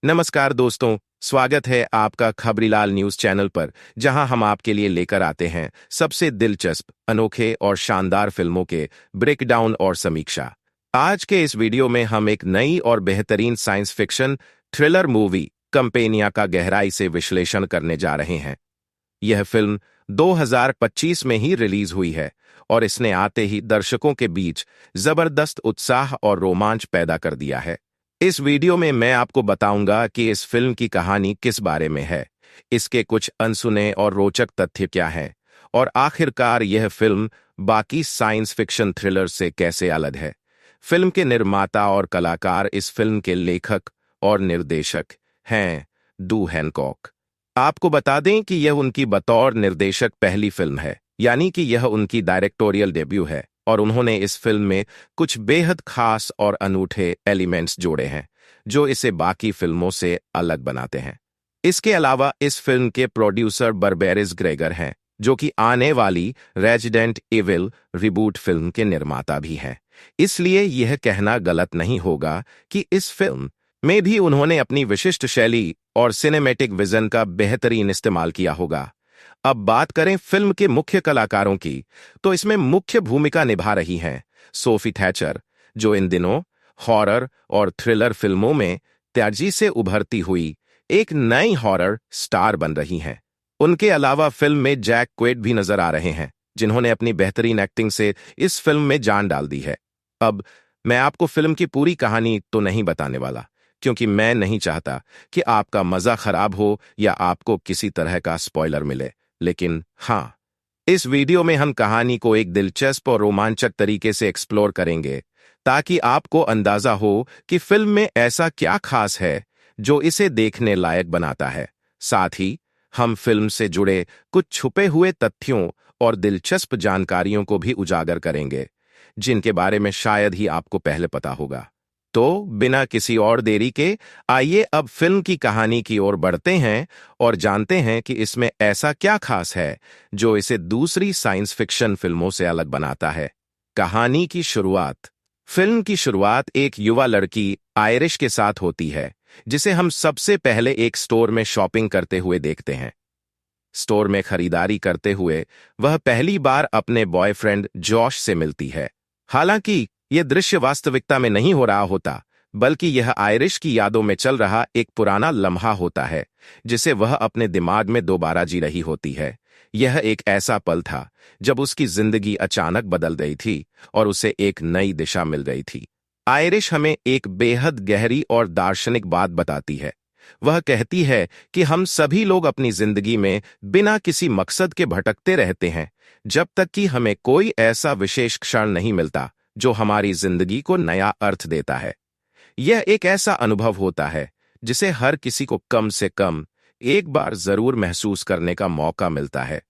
नमस्कार दोस्तों, स्वागत है आपका खबरीलाल न्यूज चैनल पर, जहां हम आपके लिए लेकर आते हैं सबसे दिलचस्प, अनोखे और शानदार फिल्मों के ब्रेकडाउन और समीक्षा। आज के इस वीडियो में हम एक नई और बेहतरीन साइंस फिक्शन थ्रिलर मूवी कंपेनिया का गहराई से विश्लेषण करने जा रहे हैं। यह फिल्म 2025 में ही रिलीज हुई है और इसने आते ही दर्शकों के बीच जबरदस्त उत्साह और रोमांच पैदा कर दिया है। इस वीडियो में मैं आपको बताऊंगा कि इस फिल्म की कहानी किस बारे में है, इसके कुछ अनसुने और रोचक तथ्य क्या हैं, और आखिरकार यह फिल्म बाकी साइंस फिक्शन थ्रिलर से कैसे अलग है। फिल्म के निर्माता और कलाकार इस फिल्म के लेखक और निर्देशक हैं डू हैनकॉक। आपको बता दें कि यह उनकी बतौर निर्देशक पहली फिल्म है, यानी कि यह उनकी डायरेक्टोरियल डेब्यू है, और उन्होंने इस फिल्म में कुछ बेहद खास और अनूठे एलिमेंट्स जोड़े हैं जो इसे बाकी फिल्मों से अलग बनाते हैं। इसके अलावा इस फिल्म के प्रोड्यूसर बर्बेरिस ग्रेगर हैं, जो कि आने वाली रेजिडेंट इविल रिबूट फिल्म के निर्माता भी हैं। इसलिए यह कहना गलत नहीं होगा कि इस फिल्म में भी उन्होंने अपनी विशिष्ट शैली और सिनेमैटिक विजन का बेहतरीन इस्तेमाल किया होगा। अब बात करें फिल्म के मुख्य कलाकारों की, तो इसमें मुख्य भूमिका निभा रही हैं सोफी थैचर, जो इन दिनों हॉरर और थ्रिलर फिल्मों में तेजी से उभरती हुई एक नई हॉरर स्टार बन रही हैं। उनके अलावा फिल्म में जैक क्वेड भी नजर आ रहे हैं, जिन्होंने अपनी बेहतरीन एक्टिंग से इस फिल्म में जान डाल दी है। अब मैं आपको फिल्म की पूरी कहानी तो नहीं बताने वाला, क्योंकि मैं नहीं चाहता कि आपका मजा खराब हो या आपको किसी तरह का स्पॉइलर मिले। लेकिन हाँ, इस वीडियो में हम कहानी को एक दिलचस्प और रोमांचक तरीके से एक्सप्लोर करेंगे, ताकि आपको अंदाजा हो कि फिल्म में ऐसा क्या खास है जो इसे देखने लायक बनाता है। साथ ही हम फिल्म से जुड़े कुछ छुपे हुए तथ्यों और दिलचस्प जानकारियों को भी उजागर करेंगे, जिनके बारे में शायद ही आपको पहले पता होगा। तो बिना किसी और देरी के आइए अब फिल्म की कहानी की ओर बढ़ते हैं और जानते हैं कि इसमें ऐसा क्या खास है जो इसे दूसरी साइंस फिक्शन फिल्मों से अलग बनाता है। कहानी की शुरुआत। फिल्म की शुरुआत एक युवा लड़की आयरिश के साथ होती है, जिसे हम सबसे पहले एक स्टोर में शॉपिंग करते हुए देखते हैं। स्टोर में खरीदारी करते हुए वह पहली बार अपने बॉयफ्रेंड जॉश से मिलती है। हालांकि यह दृश्य वास्तविकता में नहीं हो रहा होता, बल्कि यह आयरिश की यादों में चल रहा एक पुराना लम्हा होता है, जिसे वह अपने दिमाग में दोबारा जी रही होती है। यह एक ऐसा पल था जब उसकी जिंदगी अचानक बदल गई थी और उसे एक नई दिशा मिल गई थी। आयरिश हमें एक बेहद गहरी और दार्शनिक बात बताती है। वह कहती है कि हम सभी लोग अपनी जिंदगी में बिना किसी मकसद के भटकते रहते हैं, जब तक कि हमें कोई ऐसा विशेष क्षण नहीं मिलता जो हमारी जिंदगी को नया अर्थ देता है। यह एक ऐसा अनुभव होता है जिसे हर किसी को कम से कम एक बार जरूर महसूस करने का मौका मिलता है।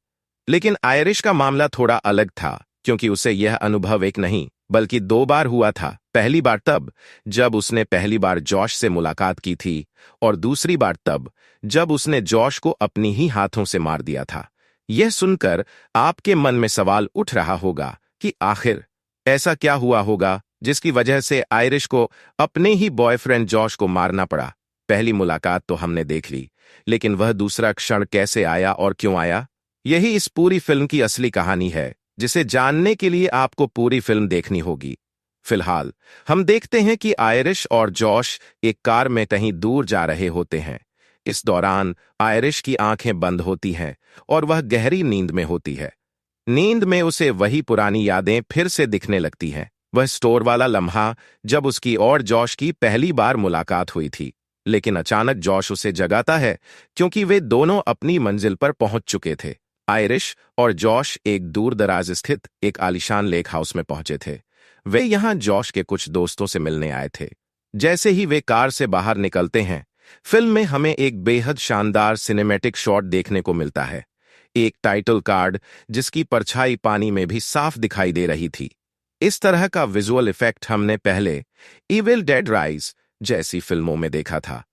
लेकिन आयरिश का मामला थोड़ा अलग था, क्योंकि उसे यह अनुभव एक नहीं बल्कि दो बार हुआ था। पहली बार तब जब उसने पहली बार जॉश से मुलाकात की थी, और दूसरी बार तब जब उसने जॉश को अपनी ही हाथों से मार दिया था। यह सुनकर आपके मन में सवाल उठ रहा होगा कि आखिर ऐसा क्या हुआ होगा जिसकी वजह से आयरिश को अपने ही बॉयफ्रेंड जॉश को मारना पड़ा। पहली मुलाकात तो हमने देख ली, लेकिन वह दूसरा क्षण कैसे आया और क्यों आया, यही इस पूरी फिल्म की असली कहानी है, जिसे जानने के लिए आपको पूरी फिल्म देखनी होगी। फिलहाल हम देखते हैं कि आयरिश और जॉश एक कार में कहीं दूर जा रहे होते हैं। इस दौरान आयरिश की आंखें बंद होती हैं और वह गहरी नींद में होती है। नींद में उसे वही पुरानी यादें फिर से दिखने लगती हैं। वह स्टोर वाला लम्हा जब उसकी और जॉश की पहली बार मुलाकात हुई थी। लेकिन अचानक जॉश उसे जगाता है, क्योंकि वे दोनों अपनी मंजिल पर पहुंच चुके थे। आयरिश और जॉश एक दूर दराज स्थित एक आलीशान लेक हाउस में पहुंचे थे। वे यहां जॉश के कुछ दोस्तों से मिलने आए थे। जैसे ही वे कार से बाहर निकलते हैं, फिल्म में हमें एक बेहद शानदार सिनेमैटिक शॉट देखने को मिलता है। एक टाइटल कार्ड जिसकी परछाई पानी में भी साफ दिखाई दे रही थी। इस तरह का विजुअल इफेक्ट हमने पहले इविल डेड राइज जैसी फिल्मों में देखा था।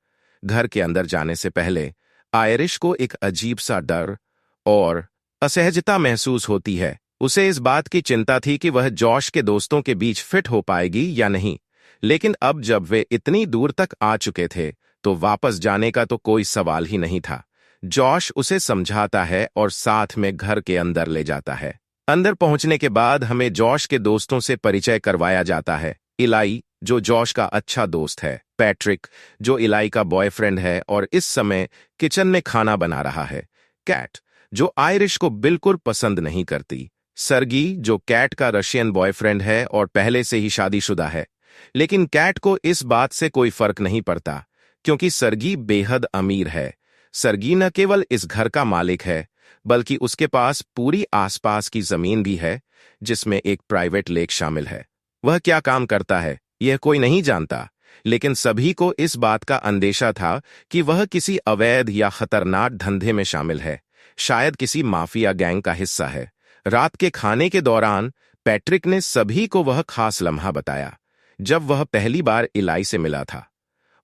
घर के अंदर जाने से पहले आयरिश को एक अजीब सा डर और असहजता महसूस होती है। उसे इस बात की चिंता थी कि वह जॉश के दोस्तों के बीच फिट हो पाएगी या नहीं। लेकिन अब जब वे इतनी दूर तक आ चुके थे, तो वापस जाने का तो कोई सवाल ही नहीं था। जॉश उसे समझाता है और साथ में घर के अंदर ले जाता है। अंदर पहुंचने के बाद हमें जॉश के दोस्तों से परिचय करवाया जाता है। इलाई, जो जॉश का अच्छा दोस्त है, पैट्रिक, जो इलाई का बॉयफ्रेंड है और इस समय किचन में खाना बना रहा है, कैट, जो आयरिश को बिल्कुल पसंद नहीं करती, सर्गी, जो कैट का रशियन बॉयफ्रेंड है और पहले से ही शादीशुदा है। लेकिन कैट को इस बात से कोई फर्क नहीं पड़ता, क्योंकि सर्गी बेहद अमीर है। सर्गी न केवल इस घर का मालिक है, बल्कि उसके पास पूरी आसपास की जमीन भी है, जिसमें एक प्राइवेट लेक शामिल है। वह क्या काम करता है, यह कोई नहीं जानता, लेकिन सभी को इस बात का अंदेशा था कि वह किसी अवैध या खतरनाक धंधे में शामिल है, शायद किसी माफिया गैंग का हिस्सा है। रात के खाने के दौरान पैट्रिक ने सभी को वह खास लम्हा बताया, जब वह पहली बार इलाई से मिला था।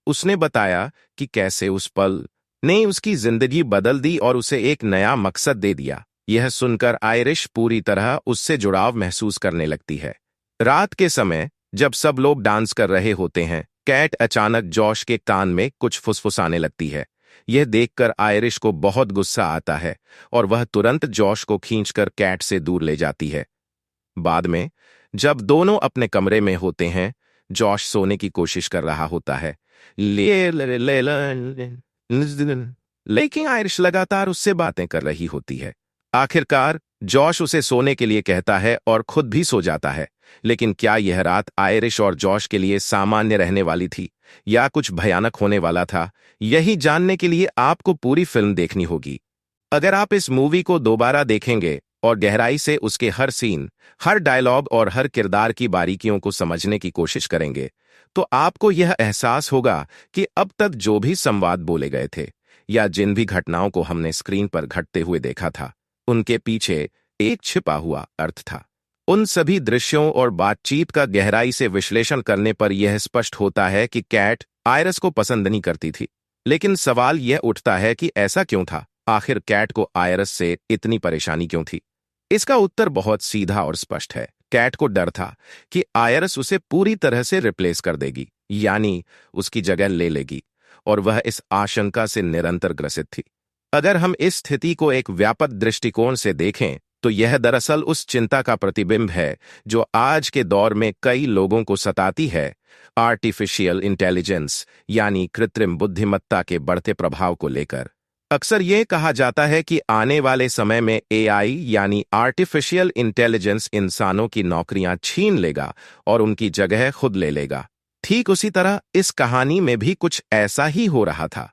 उसने बताया कि कैसे उस पल ने उसकी जिंदगी बदल दी और उसे एक नया मकसद दे दिया। यह सुनकर आयरिश पूरी तरह उससे जुड़ाव महसूस करने लगती है। रात के समय जब सब लोग डांस कर रहे होते हैं, कैट अचानक जॉश के कान में कुछ फुसफुसाने लगती है। यह देखकर आयरिश को बहुत गुस्सा आता है और वह तुरंत जॉश को खींचकर कैट से दूर ले जाती है। बाद में जब दोनों अपने कमरे में होते हैं, जॉश सोने की कोशिश कर रहा होता है, लेकिन आयरिश लगातार उससे बातें कर रही होती है। आखिरकार जॉश उसे सोने के लिए कहता है और खुद भी सो जाता है। लेकिन क्या यह रात आयरिश और जॉश के लिए सामान्य रहने वाली थी या कुछ भयानक होने वाला था? यही जानने के लिए आपको पूरी फिल्म देखनी होगी। अगर आप इस मूवी को दोबारा देखेंगे और गहराई से उसके हर सीन, हर डायलॉग और हर किरदार की बारीकियों को समझने की कोशिश करेंगे, तो आपको यह एहसास होगा कि अब तक जो भी संवाद बोले गए थे या जिन भी घटनाओं को हमने स्क्रीन पर घटते हुए देखा था, उनके पीछे एक छिपा हुआ अर्थ था। उन सभी दृश्यों और बातचीत का गहराई से विश्लेषण करने पर यह स्पष्ट होता है कि कैट आयरस को पसंद नहीं करती थी। लेकिन सवाल यह उठता है कि ऐसा क्यों था? आखिर कैट को आयरस से इतनी परेशानी क्यों थी? इसका उत्तर बहुत सीधा और स्पष्ट है। कैट को डर था कि आयरस उसे पूरी तरह से रिप्लेस कर देगी, यानी उसकी जगह ले लेगी, और वह इस आशंका से निरंतर ग्रसित थी। अगर हम इस स्थिति को एक व्यापक दृष्टिकोण से देखें, तो यह दरअसल उस चिंता का प्रतिबिंब है जो आज के दौर में कई लोगों को सताती है, आर्टिफिशियल इंटेलिजेंस यानी कृत्रिम बुद्धिमत्ता के बढ़ते प्रभाव को लेकर। अक्सर यह कहा जाता है कि आने वाले समय में एआई यानी आर्टिफिशियल इंटेलिजेंस इंसानों की नौकरियां छीन लेगा और उनकी जगह खुद ले लेगा। ठीक उसी तरह इस कहानी में भी कुछ ऐसा ही हो रहा था।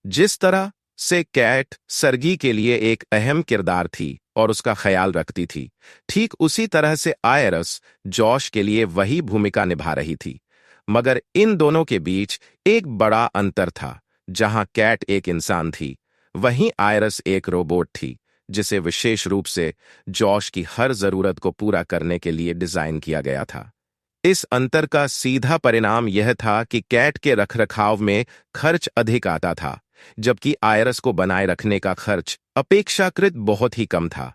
जिस तरह से कैट सर्गी के लिए एक अहम किरदार थी और उसका ख्याल रखती थी, ठीक उसी तरह से आयरस जॉश के लिए वही भूमिका निभा रही थी। मगर इन दोनों के बीच एक बड़ा अंतर था। जहां कैट एक इंसान थी, वहीं आयरस एक रोबोट थी, जिसे विशेष रूप से जॉश की हर जरूरत को पूरा करने के लिए डिजाइन किया गया था। इस अंतर का सीधा परिणाम यह था कि कैट के रखरखाव में खर्च अधिक आता था, जबकि आयरस को बनाए रखने का खर्च अपेक्षाकृत बहुत ही कम था।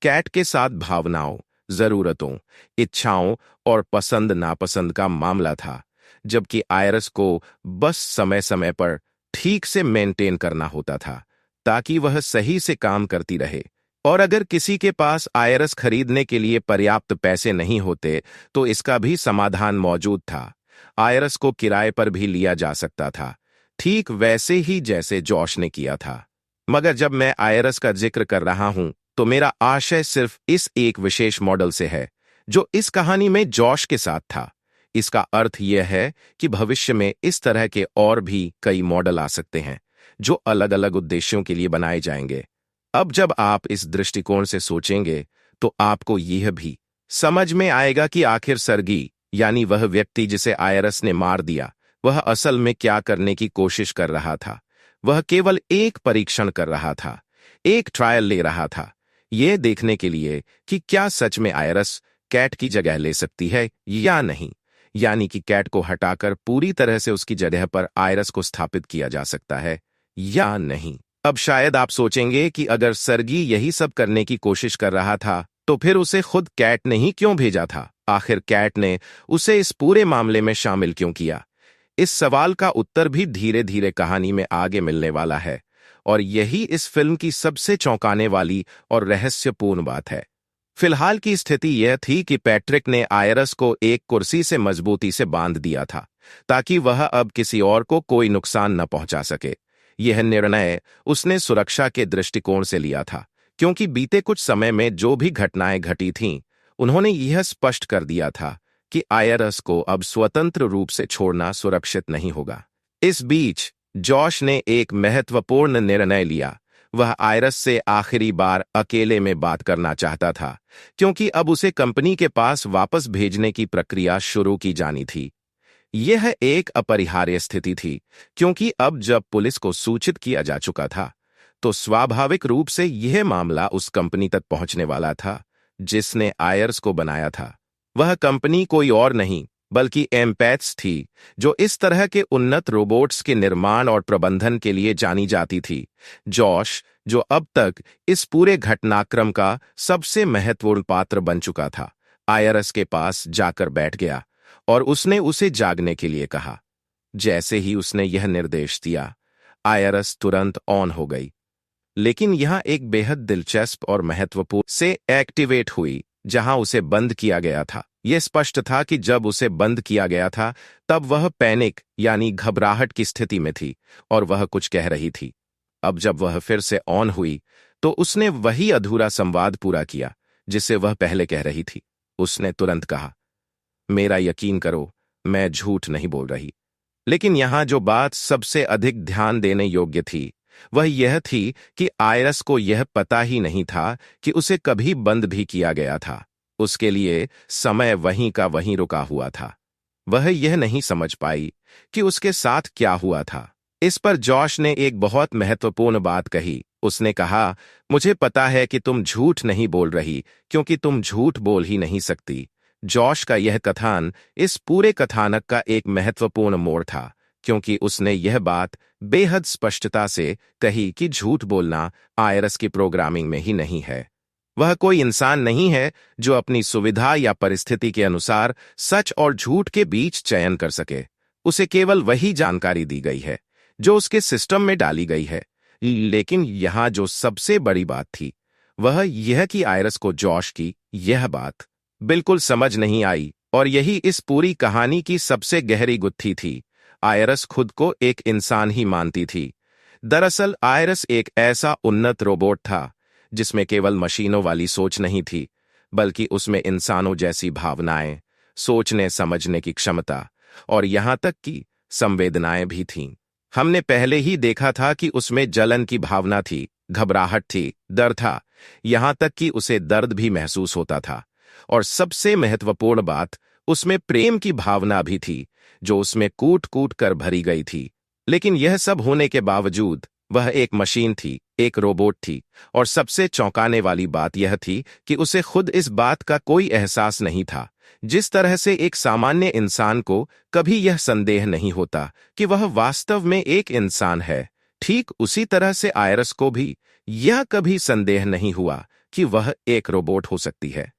कैट के साथ भावनाओं, जरूरतों, इच्छाओं और पसंद नापसंद का मामला था, जबकि आयरस को बस समय समय पर ठीक से मेंटेन करना होता था ताकि वह सही से काम करती रहे। और अगर किसी के पास आयरस खरीदने के लिए पर्याप्त पैसे नहीं होते, तो इसका भी समाधान मौजूद था। आयरस को किराए पर भी लिया जा सकता था, ठीक वैसे ही जैसे जॉश ने किया था। मगर जब मैं आयरस का जिक्र कर रहा हूं, तो मेरा आशय सिर्फ इस एक विशेष मॉडल से है जो इस कहानी में जॉश के साथ था। इसका अर्थ यह है कि भविष्य में इस तरह के और भी कई मॉडल आ सकते हैं जो अलग अलग उद्देश्यों के लिए बनाए जाएंगे। अब जब आप इस दृष्टिकोण से सोचेंगे, तो आपको यह भी समझ में आएगा कि आखिर सर्गी यानी वह व्यक्ति जिसे आयरस ने मार दिया, वह असल में क्या करने की कोशिश कर रहा था। वह केवल एक परीक्षण कर रहा था, एक ट्रायल ले रहा था, यह देखने के लिए कि क्या सच में आयरस कैट की जगह ले सकती है या नहीं, यानी कि कैट को हटाकर पूरी तरह से उसकी जगह पर आयरस को स्थापित किया जा सकता है या नहीं। अब शायद आप सोचेंगे कि अगर सर्गी यही सब करने की कोशिश कर रहा था, तो फिर उसे खुद कैट ने ही क्यों भेजा था? आखिर कैट ने उसे इस पूरे मामले में शामिल क्यों किया? इस सवाल का उत्तर भी धीरे धीरे कहानी में आगे मिलने वाला है, और यही इस फिल्म की सबसे चौंकाने वाली और रहस्यपूर्ण बात है। फिलहाल की स्थिति यह थी कि पैट्रिक ने आयरस को एक कुर्सी से मजबूती से बांध दिया था, ताकि वह अब किसी और को कोई नुकसान न पहुंचा सके। यह निर्णय उसने सुरक्षा के दृष्टिकोण से लिया था, क्योंकि बीते कुछ समय में जो भी घटनाएं घटी थीं, उन्होंने यह स्पष्ट कर दिया था कि आयरस को अब स्वतंत्र रूप से छोड़ना सुरक्षित नहीं होगा। इस बीच जॉश ने एक महत्वपूर्ण निर्णय लिया। वह आयरस से आखिरी बार अकेले में बात करना चाहता था, क्योंकि अब उसे कंपनी के पास वापस भेजने की प्रक्रिया शुरू की जानी थी। यह एक अपरिहार्य स्थिति थी, क्योंकि अब जब पुलिस को सूचित किया जा चुका था, तो स्वाभाविक रूप से यह मामला उस कंपनी तक पहुंचने वाला था जिसने आयरस को बनाया था। वह कंपनी कोई और नहीं बल्कि एम्पैथ्स थी, जो इस तरह के उन्नत रोबोट्स के निर्माण और प्रबंधन के लिए जानी जाती थी। जॉश, जो अब तक इस पूरे घटनाक्रम का सबसे महत्वपूर्ण पात्र बन चुका था, आयरस के पास जाकर बैठ गया और उसने उसे जागने के लिए कहा। जैसे ही उसने यह निर्देश दिया, आयरस तुरंत ऑन हो गई। लेकिन यहां एक बेहद दिलचस्प और महत्वपूर्ण से एक्टिवेट हुई जहां उसे बंद किया गया था। यह स्पष्ट था कि जब उसे बंद किया गया था, तब वह पैनिक यानी घबराहट की स्थिति में थी और वह कुछ कह रही थी। अब जब वह फिर से ऑन हुई, तो उसने वही अधूरा संवाद पूरा किया जिसे वह पहले कह रही थी। उसने तुरंत कहा, मेरा यकीन करो, मैं झूठ नहीं बोल रही। लेकिन यहां जो बात सबसे अधिक ध्यान देने योग्य थी, वह यह थी कि आयरस को यह पता ही नहीं था कि उसे कभी बंद भी किया गया था। उसके लिए समय वहीं का वहीं रुका हुआ था। वह यह नहीं समझ पाई कि उसके साथ क्या हुआ था। इस पर जॉश ने एक बहुत महत्वपूर्ण बात कही। उसने कहा, मुझे पता है कि तुम झूठ नहीं बोल रही, क्योंकि तुम झूठ बोल ही नहीं सकती। जॉश का यह कथन इस पूरे कथानक का एक महत्वपूर्ण मोड़ था, क्योंकि उसने यह बात बेहद स्पष्टता से कही कि झूठ बोलना आयरस की प्रोग्रामिंग में ही नहीं है। वह कोई इंसान नहीं है जो अपनी सुविधा या परिस्थिति के अनुसार सच और झूठ के बीच चयन कर सके। उसे केवल वही जानकारी दी गई है जो उसके सिस्टम में डाली गई है। लेकिन यहां जो सबसे बड़ी बात थी, वह यह कि आयरस को जॉश की यह बात बिल्कुल समझ नहीं आई, और यही इस पूरी कहानी की सबसे गहरी गुत्थी थी। आयरस खुद को एक इंसान ही मानती थी। दरअसल आयरस एक ऐसा उन्नत रोबोट था जिसमें केवल मशीनों वाली सोच नहीं थी, बल्कि उसमें इंसानों जैसी भावनाएं, सोचने समझने की क्षमता और यहां तक कि संवेदनाएं भी थीं। हमने पहले ही देखा था कि उसमें जलन की भावना थी, घबराहट थी, डर था, यहां तक कि उसे दर्द भी महसूस होता था। और सबसे महत्वपूर्ण बात, उसमें प्रेम की भावना भी थी, जो उसमें कूट कूट कर भरी गई थी। लेकिन यह सब होने के बावजूद वह एक मशीन थी, एक रोबोट थी, और सबसे चौंकाने वाली बात यह थी कि उसे खुद इस बात का कोई एहसास नहीं था। जिस तरह से एक सामान्य इंसान को कभी यह संदेह नहीं होता कि वह वास्तव में एक इंसान है, ठीक उसी तरह से आयरस को भी यह कभी संदेह नहीं हुआ कि वह एक रोबोट हो सकती है।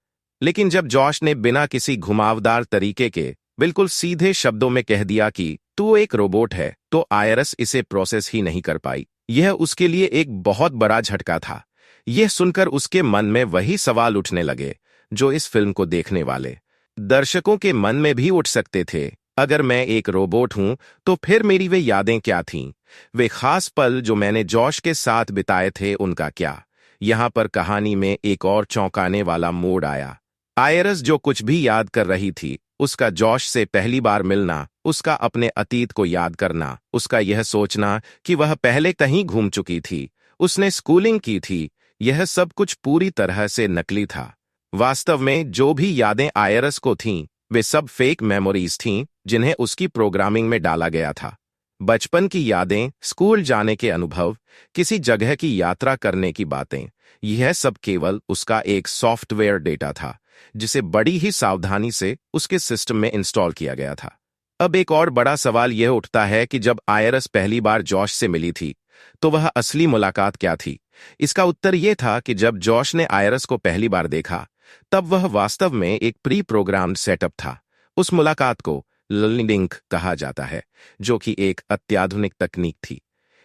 लेकिन जब जॉश ने बिना किसी घुमावदार तरीके के बिल्कुल सीधे शब्दों में कह दिया कि तू एक रोबोट है, तो आयरस इसे प्रोसेस ही नहीं कर पाई। यह उसके लिए एक बहुत बड़ा झटका था। यह सुनकर उसके मन में वही सवाल उठने लगे जो इस फिल्म को देखने वाले दर्शकों के मन में भी उठ सकते थे। अगर मैं एक रोबोट हूं, तो फिर मेरी वे यादें क्या थीं? वे खास पल जो मैंने जॉश के साथ बिताए थे, उनका क्या? यहां पर कहानी में एक और चौंकाने वाला मोड़ आया। आयरस जो कुछ भी याद कर रही थी, उसका जॉश से पहली बार मिलना, उसका अपने अतीत को याद करना, उसका यह सोचना कि वह पहले कहीं घूम चुकी थी, उसने स्कूलिंग की थी, यह सब कुछ पूरी तरह से नकली था। वास्तव में जो भी यादें आयरस को थीं, वे सब फेक मेमोरीज थीं जिन्हें उसकी प्रोग्रामिंग में डाला गया था। बचपन की यादें, स्कूल जाने के अनुभव, किसी जगह की यात्रा करने की बातें, यह सब केवल उसका एक सॉफ्टवेयर डेटा था जिसे बड़ी ही सावधानी से उसके सिस्टम में इंस्टॉल किया गया था। अब एक और बड़ा सवाल यह उठता है कि जब आयरस पहली बार जॉश से मिली थी, तो वह असली मुलाकात क्या थी? इसका उत्तर यह था कि जब जॉश ने आयरस को पहली बार देखा, तब वह वास्तव में एक प्री प्रोग्राम्ड सेटअप था। उस मुलाकात को लिंक कहा जाता है, जो कि एक अत्याधुनिक तकनीक थी।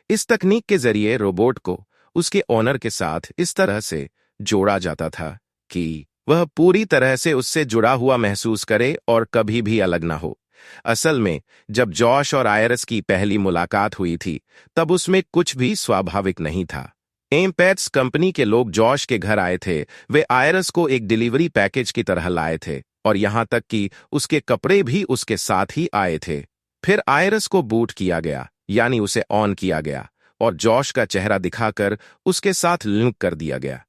इस तकनीक के जरिए रोबोट को उसके ओनर के साथ इस तरह से जोड़ा जाता था कि वह पूरी तरह से उससे जुड़ा हुआ महसूस करे और कभी भी अलग ना हो। असल में जब जॉश और आयरस की पहली मुलाकात हुई थी, तब उसमें कुछ भी स्वाभाविक नहीं था। एमपेट्स कंपनी के लोग जॉश के घर आए थे। वे आयरस को एक डिलीवरी पैकेज की तरह लाए थे और यहां तक कि उसके कपड़े भी उसके साथ ही आए थे। फिर आयरस को बूट किया गया, यानी उसे ऑन किया गया, और जॉश का चेहरा दिखाकर उसके साथ लिंक कर दिया गया।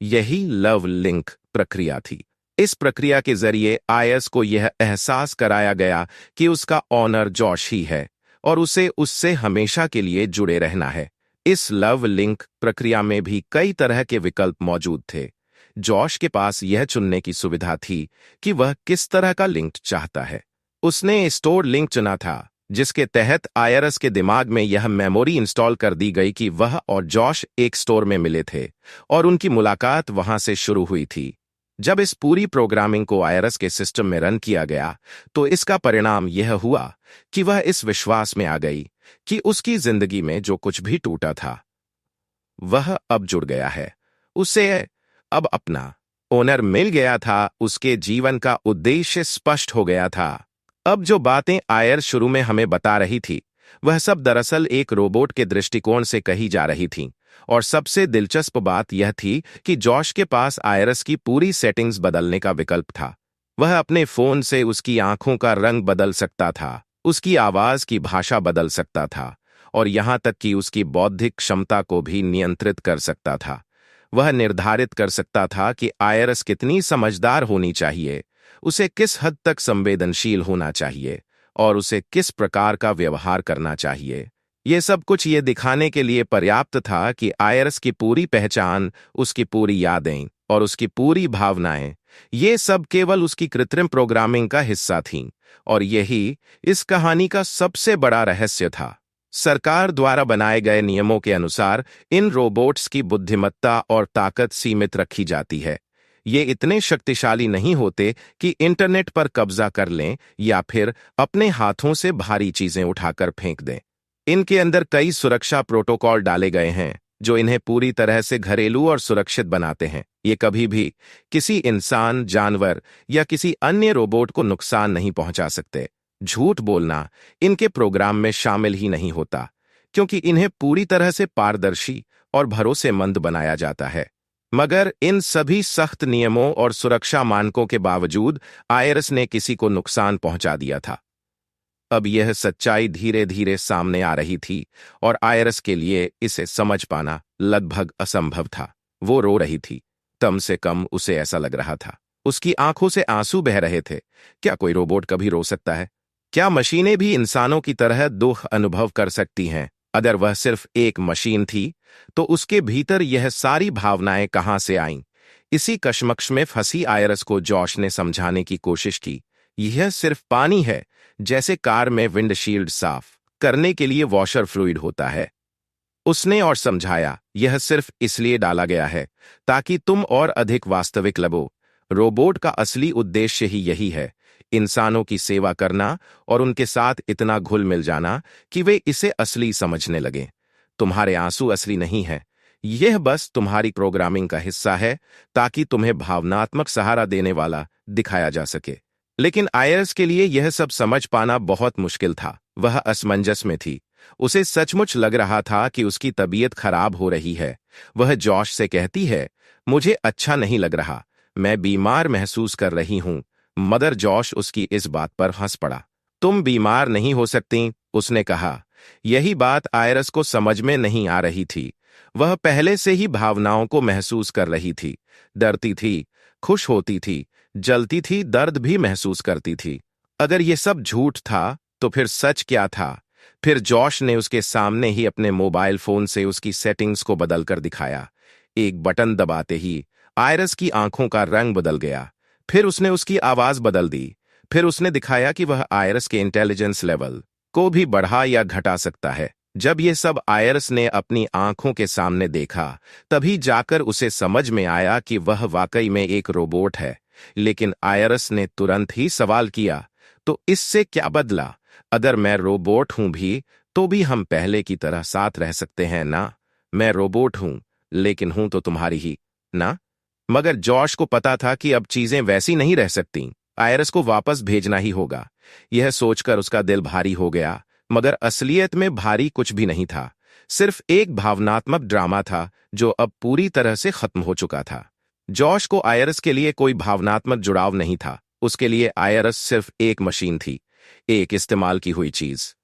यही लव लिंक प्रक्रिया थी। इस प्रक्रिया के जरिए आयस को यह एहसास कराया गया कि उसका ऑनर जॉश ही है और उसे उससे हमेशा के लिए जुड़े रहना है। इस लव लिंक प्रक्रिया में भी कई तरह के विकल्प मौजूद थे। जॉश के पास यह चुनने की सुविधा थी कि वह किस तरह का लिंक चाहता है। उसने स्टोर लिंक चुना था, जिसके तहत आयरस के दिमाग में यह मेमोरी इंस्टॉल कर दी गई कि वह और जॉश एक स्टोर में मिले थे और उनकी मुलाकात वहां से शुरू हुई थी। जब इस पूरी प्रोग्रामिंग को आयरस के सिस्टम में रन किया गया, तो इसका परिणाम यह हुआ कि वह इस विश्वास में आ गई कि उसकी जिंदगी में जो कुछ भी टूटा था, वह अब जुड़ गया है। उसे अब अपना ओनर मिल गया था। उसके जीवन का उद्देश्य स्पष्ट हो गया था। अब जो बातें आयर शुरू में हमें बता रही थी, वह सब दरअसल एक रोबोट के दृष्टिकोण से कही जा रही थीं। और सबसे दिलचस्प बात यह थी कि जॉश के पास आयरस की पूरी सेटिंग्स बदलने का विकल्प था। वह अपने फोन से उसकी आंखों का रंग बदल सकता था, उसकी आवाज की भाषा बदल सकता था और यहां तक कि उसकी बौद्धिक क्षमता को भी नियंत्रित कर सकता था। वह निर्धारित कर सकता था कि आयरस कितनी समझदार होनी चाहिए, उसे किस हद तक संवेदनशील होना चाहिए और उसे किस प्रकार का व्यवहार करना चाहिए। ये सब कुछ ये दिखाने के लिए पर्याप्त था कि आयरस की पूरी पहचान, उसकी पूरी यादें और उसकी पूरी भावनाएं, ये सब केवल उसकी कृत्रिम प्रोग्रामिंग का हिस्सा थीं। और यही इस कहानी का सबसे बड़ा रहस्य था। सरकार द्वारा बनाए गए नियमों के अनुसार इन रोबोट्स की बुद्धिमत्ता और ताकत सीमित रखी जाती है। ये इतने शक्तिशाली नहीं होते कि इंटरनेट पर कब्जा कर लें या फिर अपने हाथों से भारी चीजें उठाकर फेंक दें। इनके अंदर कई सुरक्षा प्रोटोकॉल डाले गए हैं जो इन्हें पूरी तरह से घरेलू और सुरक्षित बनाते हैं। ये कभी भी किसी इंसान, जानवर या किसी अन्य रोबोट को नुकसान नहीं पहुंचा सकते। झूठ बोलना इनके प्रोग्राम में शामिल ही नहीं होता, क्योंकि इन्हें पूरी तरह से पारदर्शी और भरोसेमंद बनाया जाता है। मगर इन सभी सख्त नियमों और सुरक्षा मानकों के बावजूद आयरस ने किसी को नुकसान पहुंचा दिया था। अब यह सच्चाई धीरे धीरे सामने आ रही थी और आयरस के लिए इसे समझ पाना लगभग असंभव था। वो रो रही थी, कम से कम उसे ऐसा लग रहा था। उसकी आंखों से आंसू बह रहे थे। क्या कोई रोबोट कभी रो सकता है? क्या मशीनें भी इंसानों की तरह दुख अनुभव कर सकती हैं? अगर वह सिर्फ एक मशीन थी, तो उसके भीतर यह सारी भावनाएं कहां से आईं? इसी कशमकश में फंसी आयरस को जॉश ने समझाने की कोशिश की। यह सिर्फ पानी है, जैसे कार में विंडशील्ड साफ करने के लिए वॉशर फ्लूइड होता है। उसने और समझाया, यह सिर्फ इसलिए डाला गया है ताकि तुम और अधिक वास्तविक लगो। रोबोट का असली उद्देश्य ही यही है, इंसानों की सेवा करना और उनके साथ इतना घुल मिल जाना कि वे इसे असली समझने लगें। तुम्हारे आंसू असली नहीं है, यह बस तुम्हारी प्रोग्रामिंग का हिस्सा है ताकि तुम्हें भावनात्मक सहारा देने वाला दिखाया जा सके। लेकिन आयर्स के लिए यह सब समझ पाना बहुत मुश्किल था। वह असमंजस में थी। उसे सचमुच लग रहा था कि उसकी तबीयत खराब हो रही है। वह जॉश से कहती है, मुझे अच्छा नहीं लग रहा, मैं बीमार महसूस कर रही हूं। मगर जॉश उसकी इस बात पर हंस पड़ा। तुम बीमार नहीं हो सकती, उसने कहा। यही बात आयरस को समझ में नहीं आ रही थी। वह पहले से ही भावनाओं को महसूस कर रही थी। डरती थी, खुश होती थी, जलती थी, दर्द भी महसूस करती थी। अगर ये सब झूठ था, तो फिर सच क्या था? फिर जॉश ने उसके सामने ही अपने मोबाइल फोन से उसकी सेटिंग्स को बदलकर दिखाया। एक बटन दबाते ही आयरस की आंखों का रंग बदल गया। फिर उसने उसकी आवाज बदल दी। फिर उसने दिखाया कि वह आयरस के इंटेलिजेंस लेवल को भी बढ़ा या घटा सकता है। जब ये सब आयरस ने अपनी आंखों के सामने देखा, तभी जाकर उसे समझ में आया कि वह वाकई में एक रोबोट है। लेकिन आयरस ने तुरंत ही सवाल किया, तो इससे क्या बदला? अगर मैं रोबोट हूं भी, तो भी हम पहले की तरह साथ रह सकते हैं ना? मैं रोबोट हूं, लेकिन हूं तो तुम्हारी ही ना? मगर जॉश को पता था कि अब चीजें वैसी नहीं रह सकती। आयरस को वापस भेजना ही होगा। यह सोचकर उसका दिल भारी हो गया, मगर असलियत में भारी कुछ भी नहीं था। सिर्फ एक भावनात्मक ड्रामा था जो अब पूरी तरह से खत्म हो चुका था। जॉश को आयरस के लिए कोई भावनात्मक जुड़ाव नहीं था। उसके लिए आयरस सिर्फ एक मशीन थी, एक इस्तेमाल की हुई चीज।